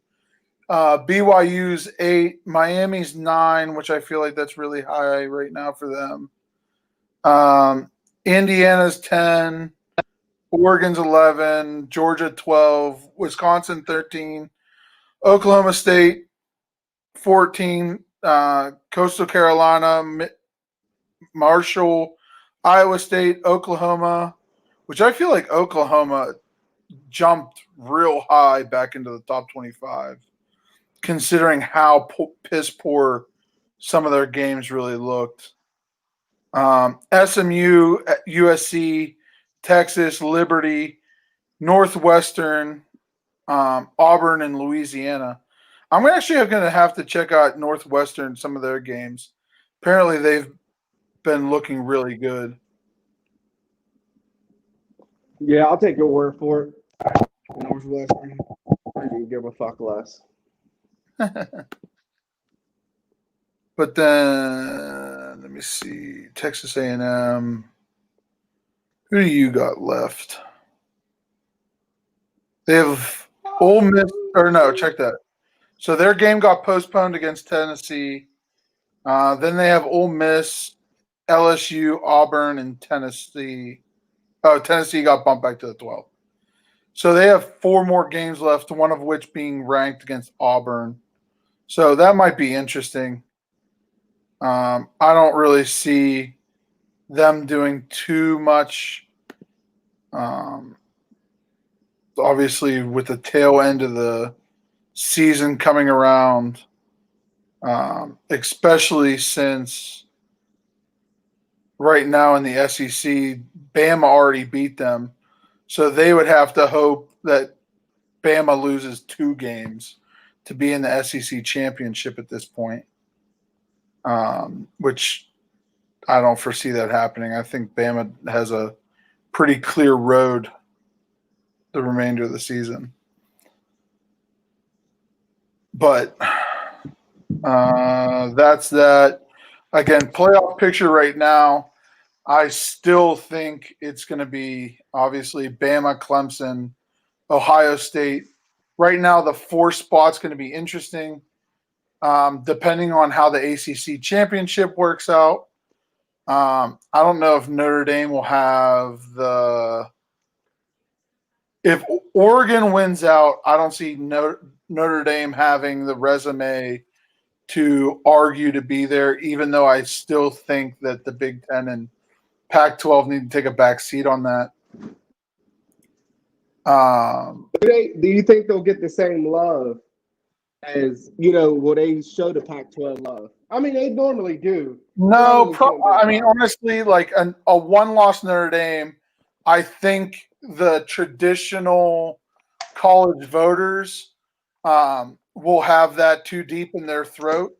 Speaker 1: BYU's 8, Miami's 9, which I feel like that's really high right now for them. Indiana's 10, Oregon's 11, Georgia 12, Wisconsin 13, Oklahoma State 14, Coastal Carolina, Marshall, Iowa State, Oklahoma, which I feel like Oklahoma jumped real high back into the top 25, considering how piss poor some of their games really looked. SMU, USC, Texas, Liberty, Northwestern, Auburn, and Louisiana. I'm actually going to have to check out Northwestern, some of their games. Apparently, they've been looking really good.
Speaker 2: Yeah, I'll take your word for it. Northwestern, I can give a fuck less.
Speaker 1: But then, let me see. Texas A&M. Who do you got left? They have Ole Miss. Or no, check that. So their game got postponed against Tennessee. Then they have Ole Miss, LSU, Auburn, and Tennessee. Oh, Tennessee got bumped back to the 12th. So they have 4 more games left, one of which being ranked against Auburn. So that might be interesting. I don't really see them doing too much. Obviously, with the tail end of the season coming around, especially since right now in the SEC, Bama already beat them. So they would have to hope that Bama loses 2 games to be in the SEC championship at this point, which I don't foresee that happening. I think Bama has a pretty clear road the remainder of the season. But that's that. Again, playoff picture right now, I still think it's going to be obviously Bama, Clemson, Ohio State. Right now, the 4 spot's going to be interesting, depending on how the ACC championship works out. I don't know if Notre Dame will have the – if Oregon wins out, I don't see Notre Dame having the resume to argue to be there, even though I still think that the Big Ten and Pac-12 need to take a back seat on that.
Speaker 2: Do you think they'll get the same love as, will they show the Pac-12 love? I mean, they normally do.
Speaker 1: No, I mean, honestly, like a one-loss Notre Dame, I think the traditional college voters will have that too deep in their throat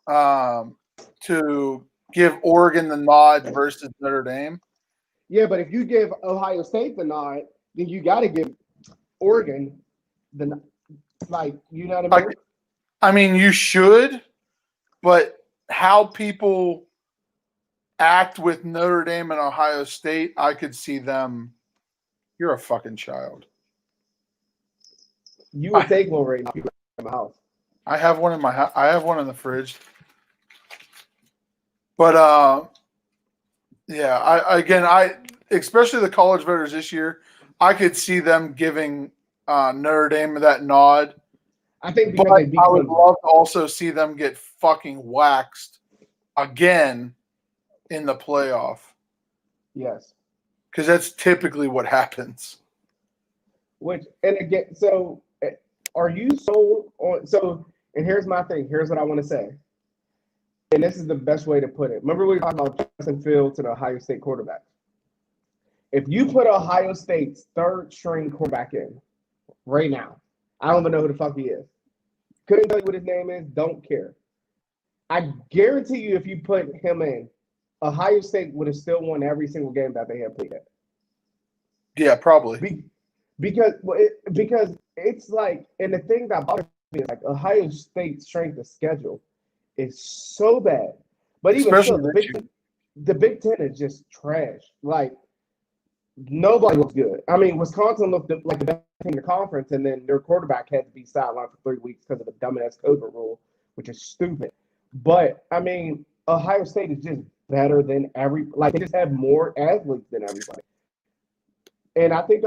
Speaker 1: to give Oregon the nod versus Notre Dame.
Speaker 2: Yeah, but if you give Ohio State the nod, then you got to give Oregon the, like, you know what I mean?
Speaker 1: I mean, you should, but how people act with Notre Dame and Ohio State, I could see them. You're a fucking child.
Speaker 2: You would take one right now in my house.
Speaker 1: I have one in my house. I have one in the fridge. But yeah, I especially the college voters this year, I could see them giving Notre Dame that nod.
Speaker 2: I think,
Speaker 1: but I would love to also see them get fucking waxed again in the playoff.
Speaker 2: Yes,
Speaker 1: because that's typically what happens.
Speaker 2: And again, so are you sold on? So, and here's my thing. Here's what I want to say. And this is the best way to put it. Remember we talked about Justin Fields and the Ohio State quarterback. If you put Ohio State's third string quarterback in right now, I don't even know who the fuck he is. Couldn't tell you what his name is. Don't care. I guarantee you, if you put him in, Ohio State would have still won every single game that they had played at.
Speaker 1: Yeah, probably.
Speaker 2: Because it's like, and the thing that bothers me is like Ohio State's strength of schedule is so bad. But even still, the Big Ten is just trash. Like, nobody looks good. I mean, Wisconsin looked like the best team in the conference, and then their quarterback had to be sidelined for 3 weeks because of the dumbass COVID rule, which is stupid. But, I mean, Ohio State is just better than they just have more athletes than everybody. And I think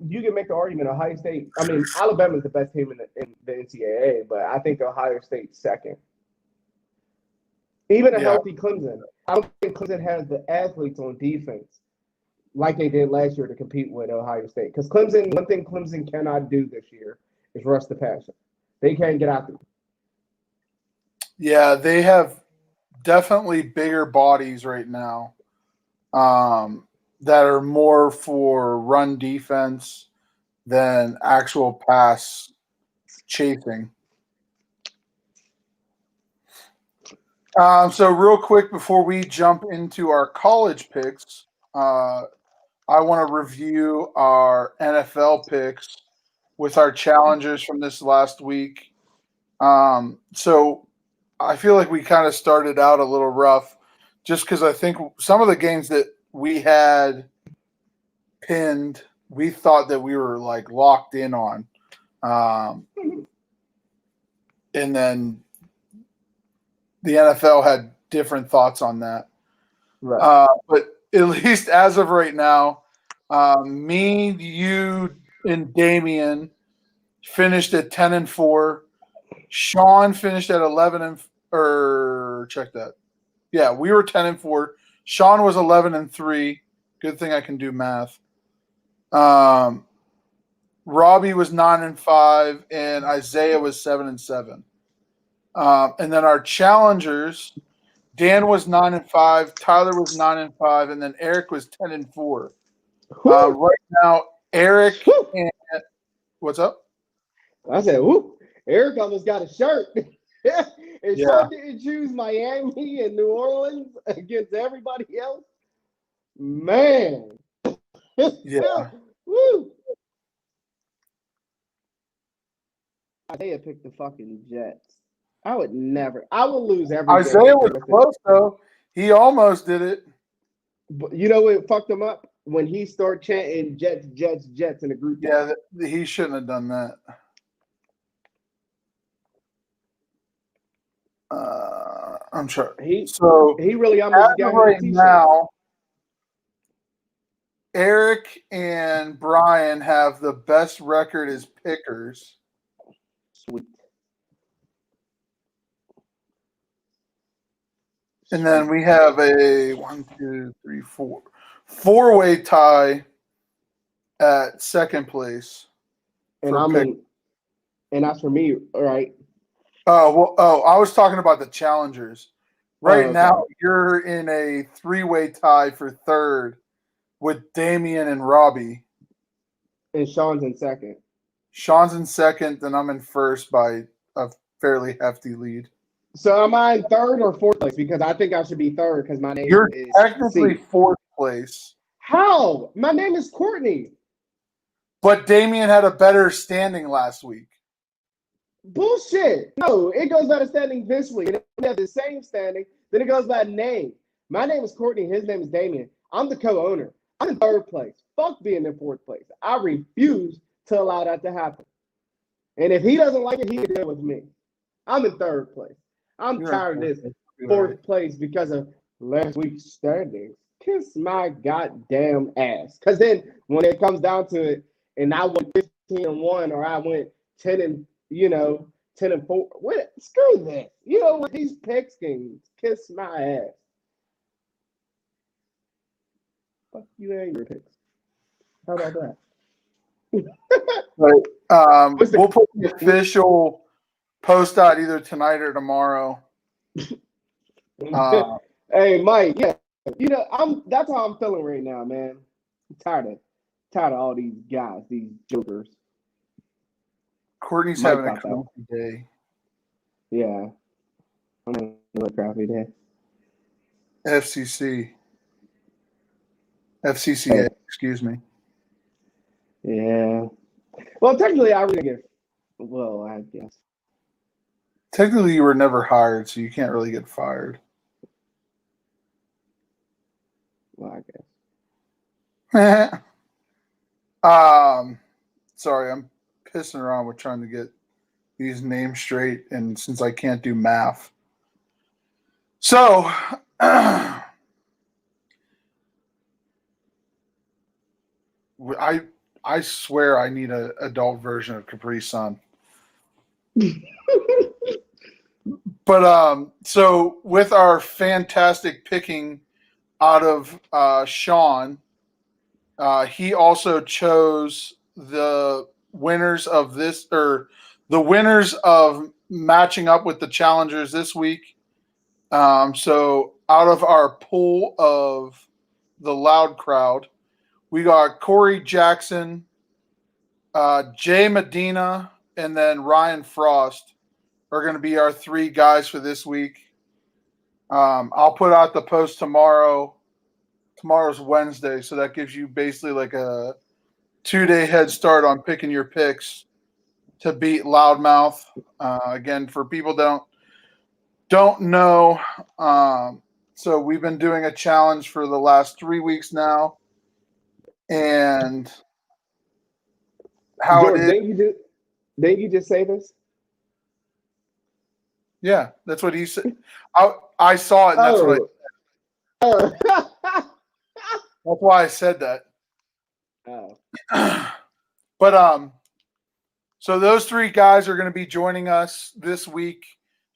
Speaker 2: you can make the argument Ohio State. I mean, Alabama is the best team in the NCAA, but I think Ohio State's second. Even a healthy Clemson. I don't think Clemson has the athletes on defense like they did last year to compete with Ohio State. Because one thing Clemson cannot do this year is rush the passer. They can't get out there.
Speaker 1: Yeah, they have definitely bigger bodies right now that are more for run defense than actual pass chasing. So real quick before we jump into our college picks, I want to review our NFL picks with our challengers from this last week. So I feel like we kind of started out a little rough just because I think some of the games that we had pinned, we thought that we were like locked in on. And then the NFL had different thoughts on that.
Speaker 2: Right.
Speaker 1: But at least as of right now, me, you, and Damian finished at 10-4. Sean finished at 11 check that. Yeah, we were 10-4. Sean was 11-3. Good thing I can do math. Robbie was 9-5, and Isaiah was 7-7. And then our challengers, Dan was 9-5, Tyler was 9-5, and then Eric was 10-4. Right now, Eric and what's up?
Speaker 2: I said, "Whoop!" Eric almost got a shirt. And Sean didn't choose Miami and New Orleans against everybody else. Man.
Speaker 1: Yeah.
Speaker 2: Woo. Isaiah picked the fucking Jets. I would never. I would lose every game.
Speaker 1: Isaiah was close, though. He almost did it.
Speaker 2: But you know what fucked him up? When he started chanting Jets, Jets, Jets in the group.
Speaker 1: Yeah, he shouldn't have done that. I'm sure.
Speaker 2: He really almost got
Speaker 1: right now. Eric and Brian have the best record as pickers.
Speaker 2: Sweet.
Speaker 1: And then we have a 4-way tie at second place.
Speaker 2: And and that's for me, right?
Speaker 1: I was talking about the challengers. Right
Speaker 2: okay.
Speaker 1: now, you're in a 3-way tie for third with Damian and Robbie.
Speaker 2: And Sean's in second.
Speaker 1: Sean's in second, then I'm in first by a fairly hefty lead.
Speaker 2: So am I in third or fourth place? Because I think I should be third because my name
Speaker 1: You're
Speaker 2: is
Speaker 1: technically
Speaker 2: C.
Speaker 1: fourth place.
Speaker 2: How? My name is Courtney.
Speaker 1: But Damian had a better standing last week.
Speaker 2: Bullshit. No, it goes by the standing this week. And if we have the same standing, then it goes by name. My name is Courtney. His name is Damian. I'm the co-owner. I'm in third place. Fuck being in fourth place. I refuse to allow that to happen. And if he doesn't like it, he can deal with me. I'm in third place. I'm tired of this fourth place because of last week's standings. Kiss my goddamn ass. Because then when it comes down to it, and I went 15-1 or I went 10-4. What? Screw that. You know what? These picks can kiss my ass. Fuck you and your picks. How about that?
Speaker 1: We'll put the official post out either tonight or tomorrow.
Speaker 2: Hey, Mike. Yeah, you know that's how I'm feeling right now, man. I'm tired of all these guys, these jokers.
Speaker 1: Courtney's having a crappy day.
Speaker 2: Yeah, I'm having a crappy day.
Speaker 1: FCCA, excuse me.
Speaker 2: Yeah. Well, technically, I really get. Well, I guess.
Speaker 1: Technically, you were never hired, so you can't really get fired.
Speaker 2: Well, I guess.
Speaker 1: Sorry, I'm pissing around with trying to get these names straight, and since I can't do math. So, I swear I need an adult version of Capri Sun. But so with our fantastic picking out of Sean, he also chose the winners of this, or the winners of matching up with the challengers this week. So out of our pool of the loud crowd, we got Corey Jackson, Jay Medina, and then Ryan Frost are going to be our 3 guys for this week. I'll put out the post tomorrow. Tomorrow's Wednesday, so that gives you basically like a 2-day head start on picking your picks to beat Loudmouth. Again, for people that don't know, so we've been doing a challenge for the last 3 weeks now, and how
Speaker 2: George,
Speaker 1: it is.
Speaker 2: Didn't you just say this?
Speaker 1: Yeah, that's what he said. I saw it, and that's what I said. That's why I said that.
Speaker 2: Oh.
Speaker 1: But so those 3 guys are going to be joining us this week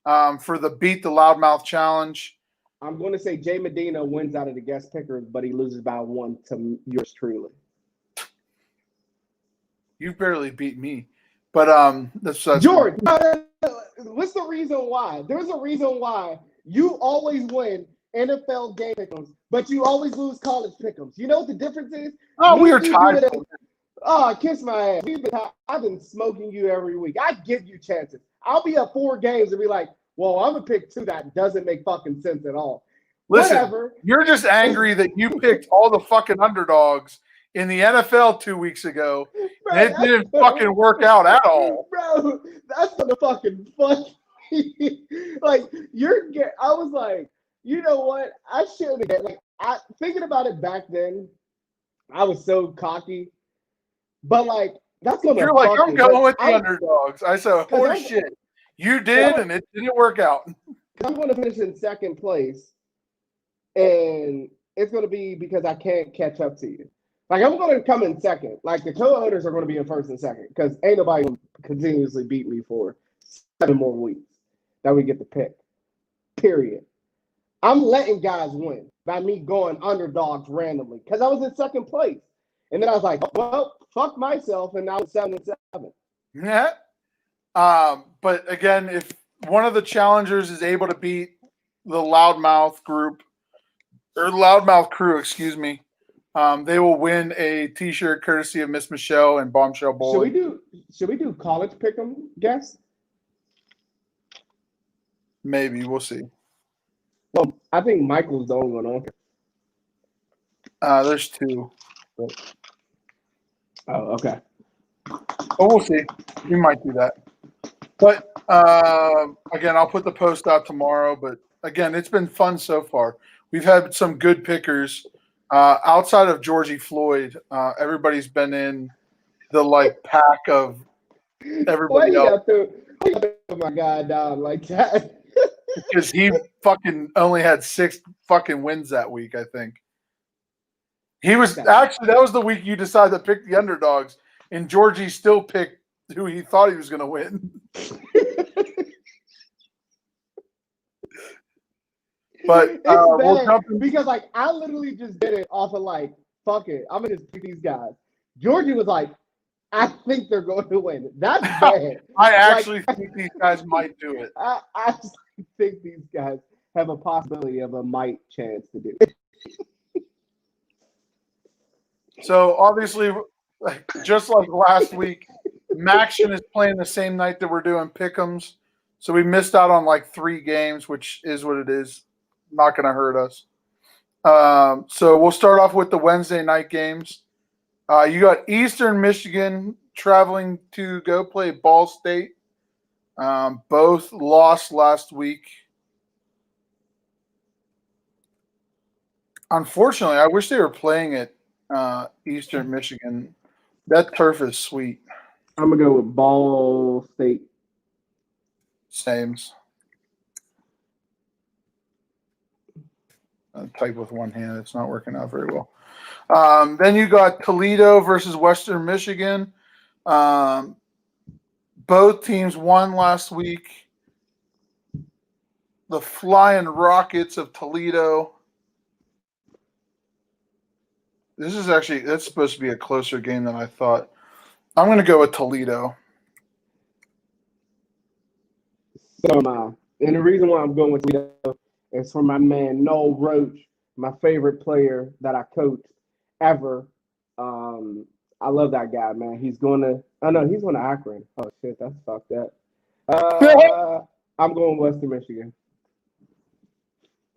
Speaker 1: for the Beat the Loudmouth Challenge.
Speaker 2: I'm going to say Jay Medina wins out of the guest pickers, but he loses by 1 to yours truly.
Speaker 1: You barely beat me, but that's
Speaker 2: George. What's the reason why? There's a reason why you always win NFL game pick'ems, but you always lose college pick'ems. You know what the difference is?
Speaker 1: Oh, we are tied.
Speaker 2: Oh, kiss my ass. I've been smoking you every week. I give you chances. I'll be up 4 games and be like, well, I'm going to pick 2 that doesn't make fucking sense at all.
Speaker 1: Listen,
Speaker 2: whatever. You're
Speaker 1: just angry that you picked all the fucking underdogs in the NFL 2 weeks ago, bro, and it didn't fucking work out at all.
Speaker 2: Bro, that's the fucking funny. Like, I was like, you know what? I should have, thinking about it back then, I was so cocky. But, like, that's going to
Speaker 1: You're like, I'm going with the underdogs. I said, holy shit. You did, and it didn't work out.
Speaker 2: I'm going to finish in second place, and it's going to be because I can't catch up to you. Like, I'm going to come in second. Like, the co-owners are going to be in first and second because ain't nobody going to continuously beat me for 7 more weeks that we get to pick. Period. I'm letting guys win by me going underdogs randomly because I was in second place. And then I was like, well, fuck myself, and now it's 7-7.
Speaker 1: Yeah. But again, if one of the challengers is able to beat the Loudmouth group or Loudmouth crew, excuse me, they will win a T-shirt courtesy of Miss Michelle and Bombshell Bowling.
Speaker 2: Should we do college pick'em guess?
Speaker 1: Maybe we'll see.
Speaker 2: Well, I think Michael's the only one on here.
Speaker 1: There's two.
Speaker 2: Oh, okay.
Speaker 1: But we'll see. We might do that. But again, I'll put the post out tomorrow. But again, it's been fun so far. We've had some good pickers. Outside of Georgie Floyd, everybody's been in the pack of everybody else.
Speaker 2: Oh my God, dog, like that.
Speaker 1: Because he fucking only had 6 fucking wins that week, I think. He was actually, that was the week you decided to pick the underdogs, and Georgie still picked who he thought he was going to win. But
Speaker 2: we'll jump in. Because I literally just did it off of fuck it, I'm gonna just pick these guys. Georgie was like, I think they're going to win. That's bad.
Speaker 1: I actually think these guys might do it.
Speaker 2: I actually think these guys have a possibility of a might chance to do it.
Speaker 1: So obviously, just like last week, Maction is playing the same night that we're doing Pick'ems. So we missed out on 3 games, which is what it is. Not going to hurt us. So we'll start off with the Wednesday night games. You got Eastern Michigan traveling to go play Ball State. Both lost last week. Unfortunately, I wish they were playing at Eastern Michigan. That turf is sweet.
Speaker 2: I'm going to go with Ball State.
Speaker 1: Sames. I type with one hand. It's not working out very well. Then you got Toledo versus Western Michigan. Both teams won last week. The Flying Rockets of Toledo. This is actually, that's supposed to be a closer game than I thought. I'm going to go with Toledo.
Speaker 2: So, and the reason why I'm going with Toledo is for my man Noel Roach, my favorite player that I coached ever. I love that guy, man. He's going to Akron. Oh shit, that's fucked up. I'm going Western Michigan.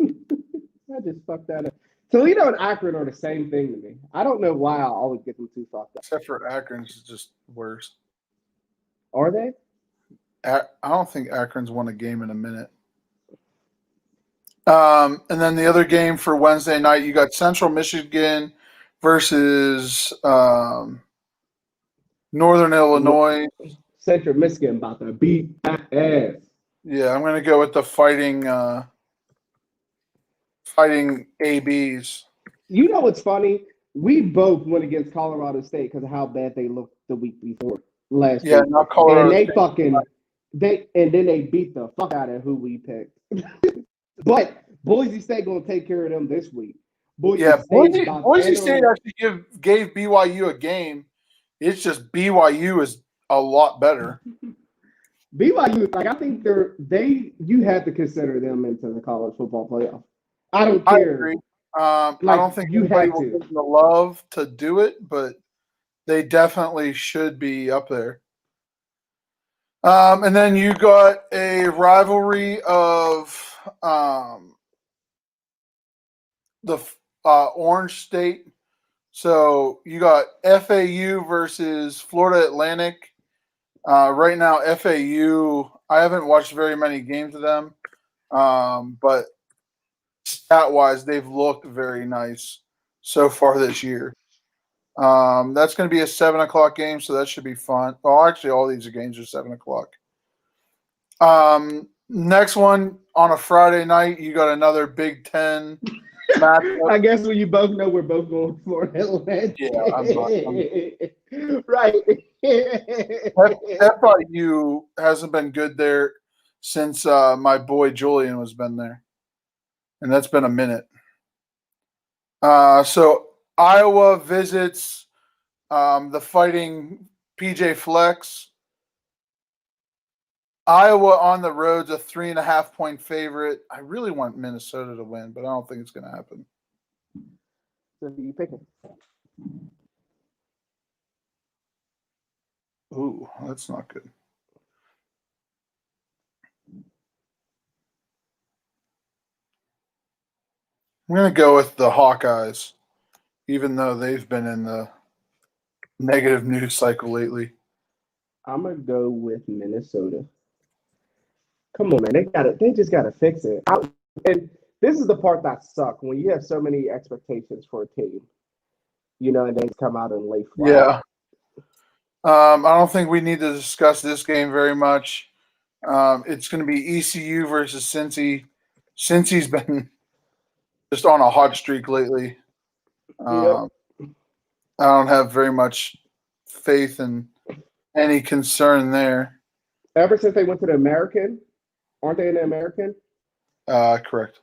Speaker 2: I just fucked that up. Toledo and Akron are the same thing to me. I don't know why I always get them too fucked up.
Speaker 1: Except for Akron's is just worse.
Speaker 2: Are they?
Speaker 1: I don't think Akron's won a game in a minute. And then the other game for Wednesday night, you got Central Michigan versus Northern Illinois.
Speaker 2: Central Michigan about to beat that ass.
Speaker 1: Yeah, I'm going to go with the fighting ABs.
Speaker 2: You know what's funny? We both went against Colorado State because of how bad they looked the week before last week.
Speaker 1: Not Colorado
Speaker 2: and
Speaker 1: State.
Speaker 2: Then they beat the fuck out of who we picked. But Boise State gonna take care of them this week.
Speaker 1: Boise State actually gave BYU a game. It's just BYU is a lot better.
Speaker 2: BYU, I think you have to consider them into the college football playoff. I don't care.
Speaker 1: I agree. I don't think anybody will give them the love to do it, but they definitely should be up there. And then you got a rivalry of the Orange State. So you got FAU versus Florida Atlantic. Right now, FAU, I haven't watched very many games of them, but stat-wise, they've looked very nice so far this year. That's going to be a 7 o'clock game, so that should be fun. Well, actually, all these games are 7 o'clock. Next one on a Friday night, you got another Big Ten matchup.
Speaker 2: I guess when you both know we're both going for Atlantic.
Speaker 1: Yeah, I'm
Speaker 2: right.
Speaker 1: FIU hasn't been good there since my boy Julian has been there. and that's been a minute. So Iowa visits the Fighting PJ Flex. Iowa on the road's a 3.5-point favorite. I really want Minnesota to win, but I don't think it's going to happen.
Speaker 2: So who you picking?
Speaker 1: Ooh, that's not good. I'm going to go with the Hawkeyes, even though they've been in the negative news cycle lately.
Speaker 2: I'm gonna go with Minnesota. Come on, man. They just gotta fix it. And this is the part that sucks when you have so many expectations for a team, and they come out and lay flat.
Speaker 1: Yeah. I don't think we need to discuss this game very much. It's going to be ECU versus Cincy. Cincy's been just on a hot streak lately. I don't have very much faith in any concern there.
Speaker 2: Ever since they went to the American, aren't they in the American?
Speaker 1: Correct.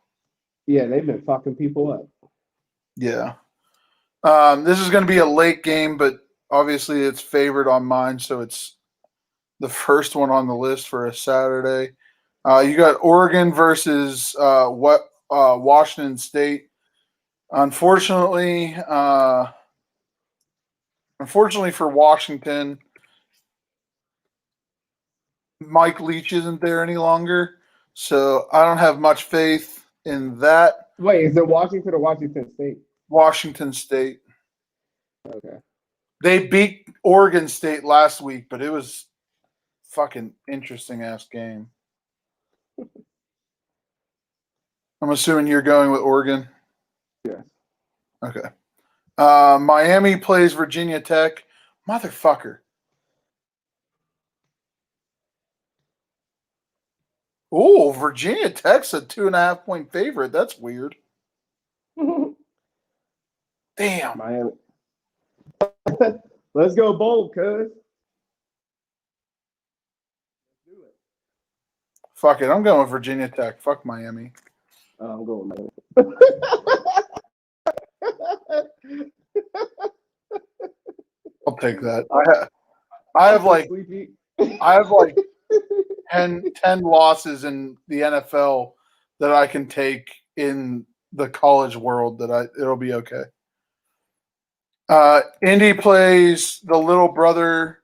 Speaker 2: Yeah, they've been fucking people up.
Speaker 1: Yeah. This is going to be a late game, but obviously it's favored on mine, so it's the first one on the list for a Saturday. You got Oregon versus Washington State. Unfortunately for Washington, Mike Leach isn't there any longer, so I don't have much faith in that.
Speaker 2: Wait, is it Washington or Washington State?
Speaker 1: Washington State.
Speaker 2: Okay.
Speaker 1: They beat Oregon State last week, but it was fucking interesting ass game. I'm assuming you're going with Oregon.
Speaker 2: Yes.
Speaker 1: Okay. Miami plays Virginia Tech. Motherfucker. Oh, Virginia Tech's a 2.5-point favorite. That's weird. Damn.
Speaker 2: Miami. Let's go bold, cuz.
Speaker 1: Fuck it. I'm going with Virginia Tech. Fuck Miami.
Speaker 2: I'm going Miami.
Speaker 1: I'll take that. I have like 10 losses in the NFL that I can take in the college world it'll be okay. Indy plays the little brother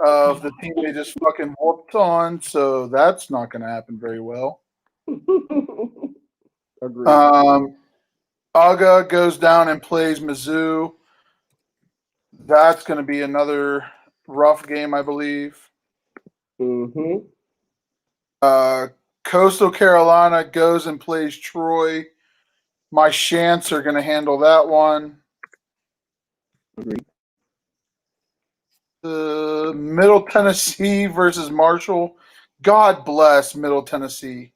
Speaker 1: of the team they just fucking whooped on, so that's not going to happen very well.
Speaker 2: Agreed.
Speaker 1: Aga goes down and plays Mizzou. That's going to be another rough game, I believe.
Speaker 2: Mm-hmm.
Speaker 1: Coastal Carolina goes and plays Troy. My Shants are going to handle that one.
Speaker 2: Agreed.
Speaker 1: Middle Tennessee versus Marshall. God bless Middle Tennessee.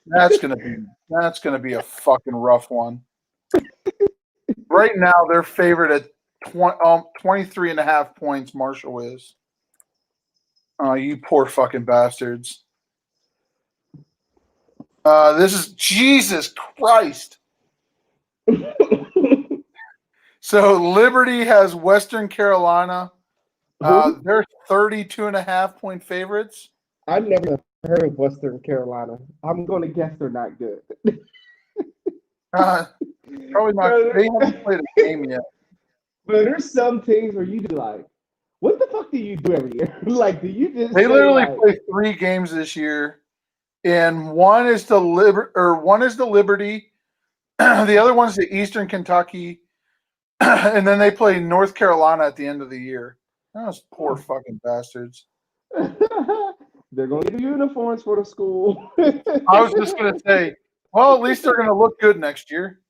Speaker 1: That's gonna be a fucking rough one. Right now, they're favored at 23.5 points. Marshall is. Oh, you poor fucking bastards. This is Jesus Christ. So Liberty has Western Carolina. They're 32.5-point favorites.
Speaker 2: I never heard of Western Carolina. I'm going to guess they're not good.
Speaker 1: Probably not. They haven't played a game yet.
Speaker 2: But there's some things where you be like, what the fuck do you do every year? Like, do you just
Speaker 1: They literally play 3 games this year, and one is the Liberty, the other one's the Eastern Kentucky, and then they play North Carolina at the end of the year. Those poor fucking bastards.
Speaker 2: They're going to get uniforms for the school.
Speaker 1: I was just going to say, well, at least they're going to look good next year.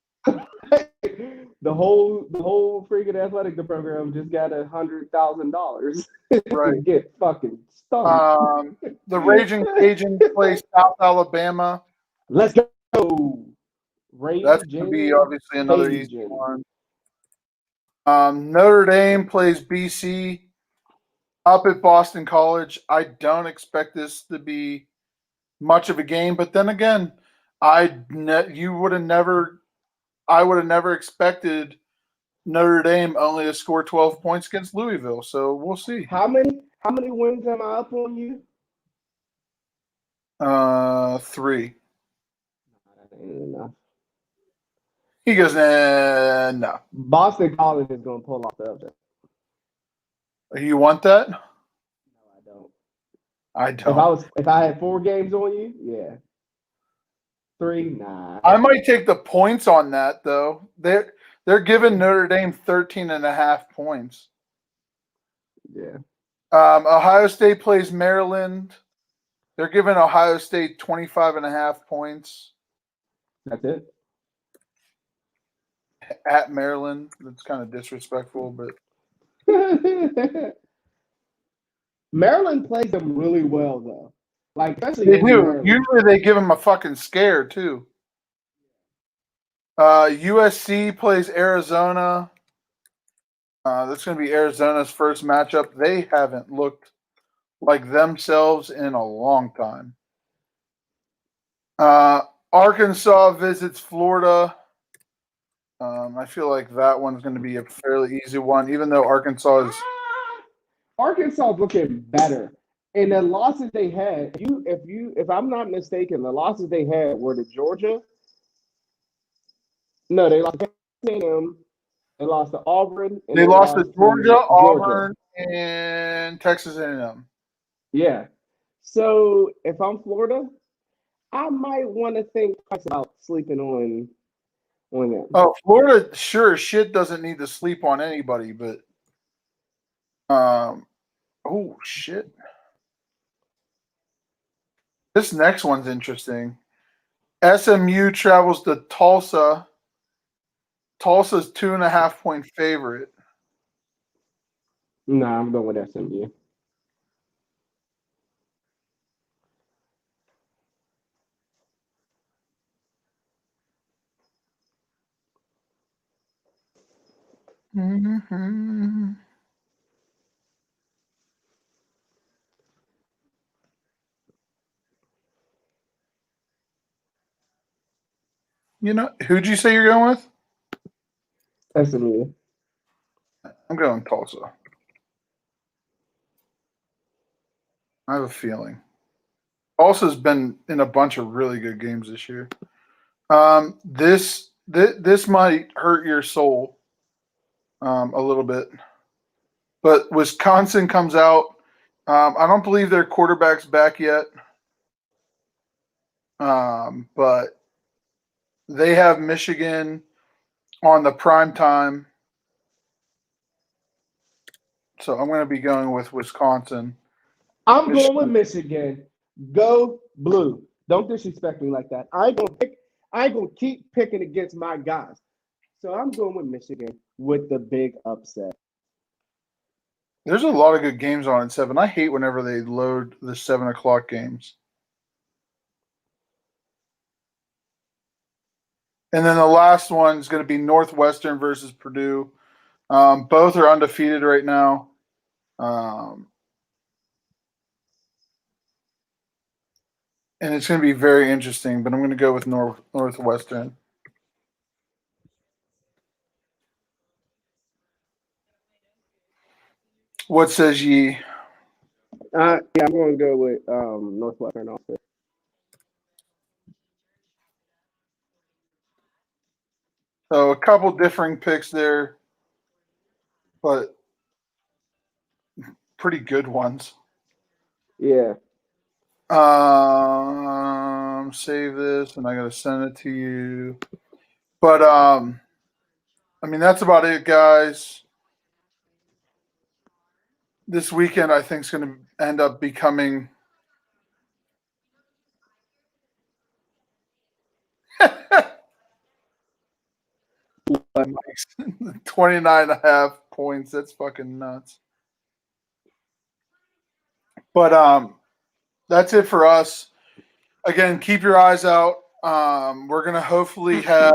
Speaker 2: The whole freaking athletic program just got $100,000
Speaker 1: Right.
Speaker 2: to get fucking stung.
Speaker 1: The Raging Cajuns play South Alabama.
Speaker 2: Let's go.
Speaker 1: That's going to be obviously another easy one. Notre Dame plays BC up at Boston College. I don't expect this to be much of a game, but then again, You would have never. I would have never expected Notre Dame only to score 12 points against Louisville. So we'll see.
Speaker 2: How many wins am I up on you?
Speaker 1: 3.
Speaker 2: That ain't enough.
Speaker 1: He goes, no.
Speaker 2: Boston College is gonna pull off the upset.
Speaker 1: You want that?
Speaker 2: No, I don't.
Speaker 1: I don't.
Speaker 2: If I had 4 games on you, yeah. 3, nah.
Speaker 1: I might take the points on that though. They're giving Notre Dame 13.5 points.
Speaker 2: Yeah.
Speaker 1: Ohio State plays Maryland. They're giving Ohio State 25.5 points.
Speaker 2: That's it.
Speaker 1: At Maryland. That's kind of disrespectful, but
Speaker 2: Maryland plays them really well though. Like especially
Speaker 1: they do.
Speaker 2: Maryland.
Speaker 1: Usually they give them a fucking scare too. USC plays Arizona. That's going to be Arizona's first matchup. They haven't looked like themselves in a long time. Arkansas visits Florida. I feel like that one's going to be a fairly easy one, even though Arkansas is
Speaker 2: looking better. And the losses they had, if I'm not mistaken, the losses they had were to Georgia. No, they lost to A&M. They lost to Auburn. And
Speaker 1: they lost to Georgia, Auburn, and Texas A&M.
Speaker 2: Yeah. So if I'm Florida, I might want to think about sleeping on them.
Speaker 1: Oh, Florida sure as shit doesn't need to sleep on anybody, but oh shit. This next one's interesting. SMU travels to Tulsa. Tulsa's 2.5-point favorite.
Speaker 2: Nah, I'm going with SMU.
Speaker 1: Mm-hmm. You know, who'd you say you're going with?
Speaker 2: SMU.
Speaker 1: I'm going Tulsa. I have a feeling. Tulsa's been in a bunch of really good games this year. This might hurt your soul a little bit. But Wisconsin comes out. I don't believe their quarterback's back yet. But they have Michigan on the prime time. So I'm going to be going with Wisconsin.
Speaker 2: I'm going with Michigan. Go blue. Don't disrespect me like that. I ain't gonna keep picking against my guys. So I'm going with Michigan with the big upset.
Speaker 1: There's a lot of good games on at 7. I hate whenever they load the 7 o'clock games. And then the last one is going to be Northwestern versus Purdue. Both are undefeated right now. And it's going to be very interesting, but I'm going to go with Northwestern. What says ye?
Speaker 2: Yeah, I'm going to go with Northwestern also.
Speaker 1: So a couple differing picks there, but pretty good ones.
Speaker 2: Yeah.
Speaker 1: Save this, and I got to send it to you. But I mean, that's about it, guys. This weekend, I think, is going to end up becoming 29.5 points. That's fucking nuts. But that's it for us. Again, keep your eyes out. We're going to hopefully have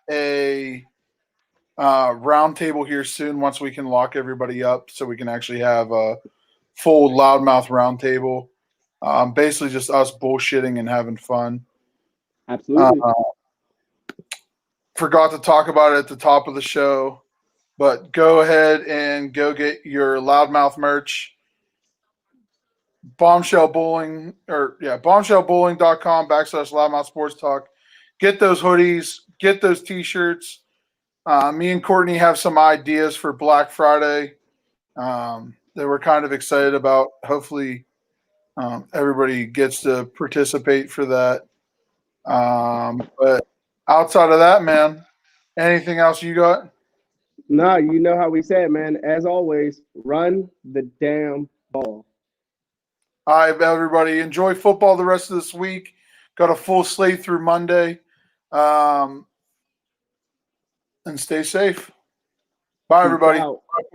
Speaker 1: a roundtable here soon once we can lock everybody up so we can actually have a full loudmouth roundtable. Basically just us bullshitting and having fun.
Speaker 2: Absolutely.
Speaker 1: Forgot to talk about it at the top of the show, but go ahead and go get your Loudmouth merch. bombshellbowling.com/loudmouth sports talk. Get those hoodies, get those t-shirts. Me and Courtney have some ideas for Black Friday that we're kind of excited about. Hopefully everybody gets to participate for that. But outside of that, man, anything else you got?
Speaker 2: No, you know how we said, man. As always, run the damn ball.
Speaker 1: All right, everybody. Enjoy football the rest of this week. Got a full slate through Monday. And stay safe. Bye, everybody.
Speaker 2: Peace out.
Speaker 1: Bye, Court.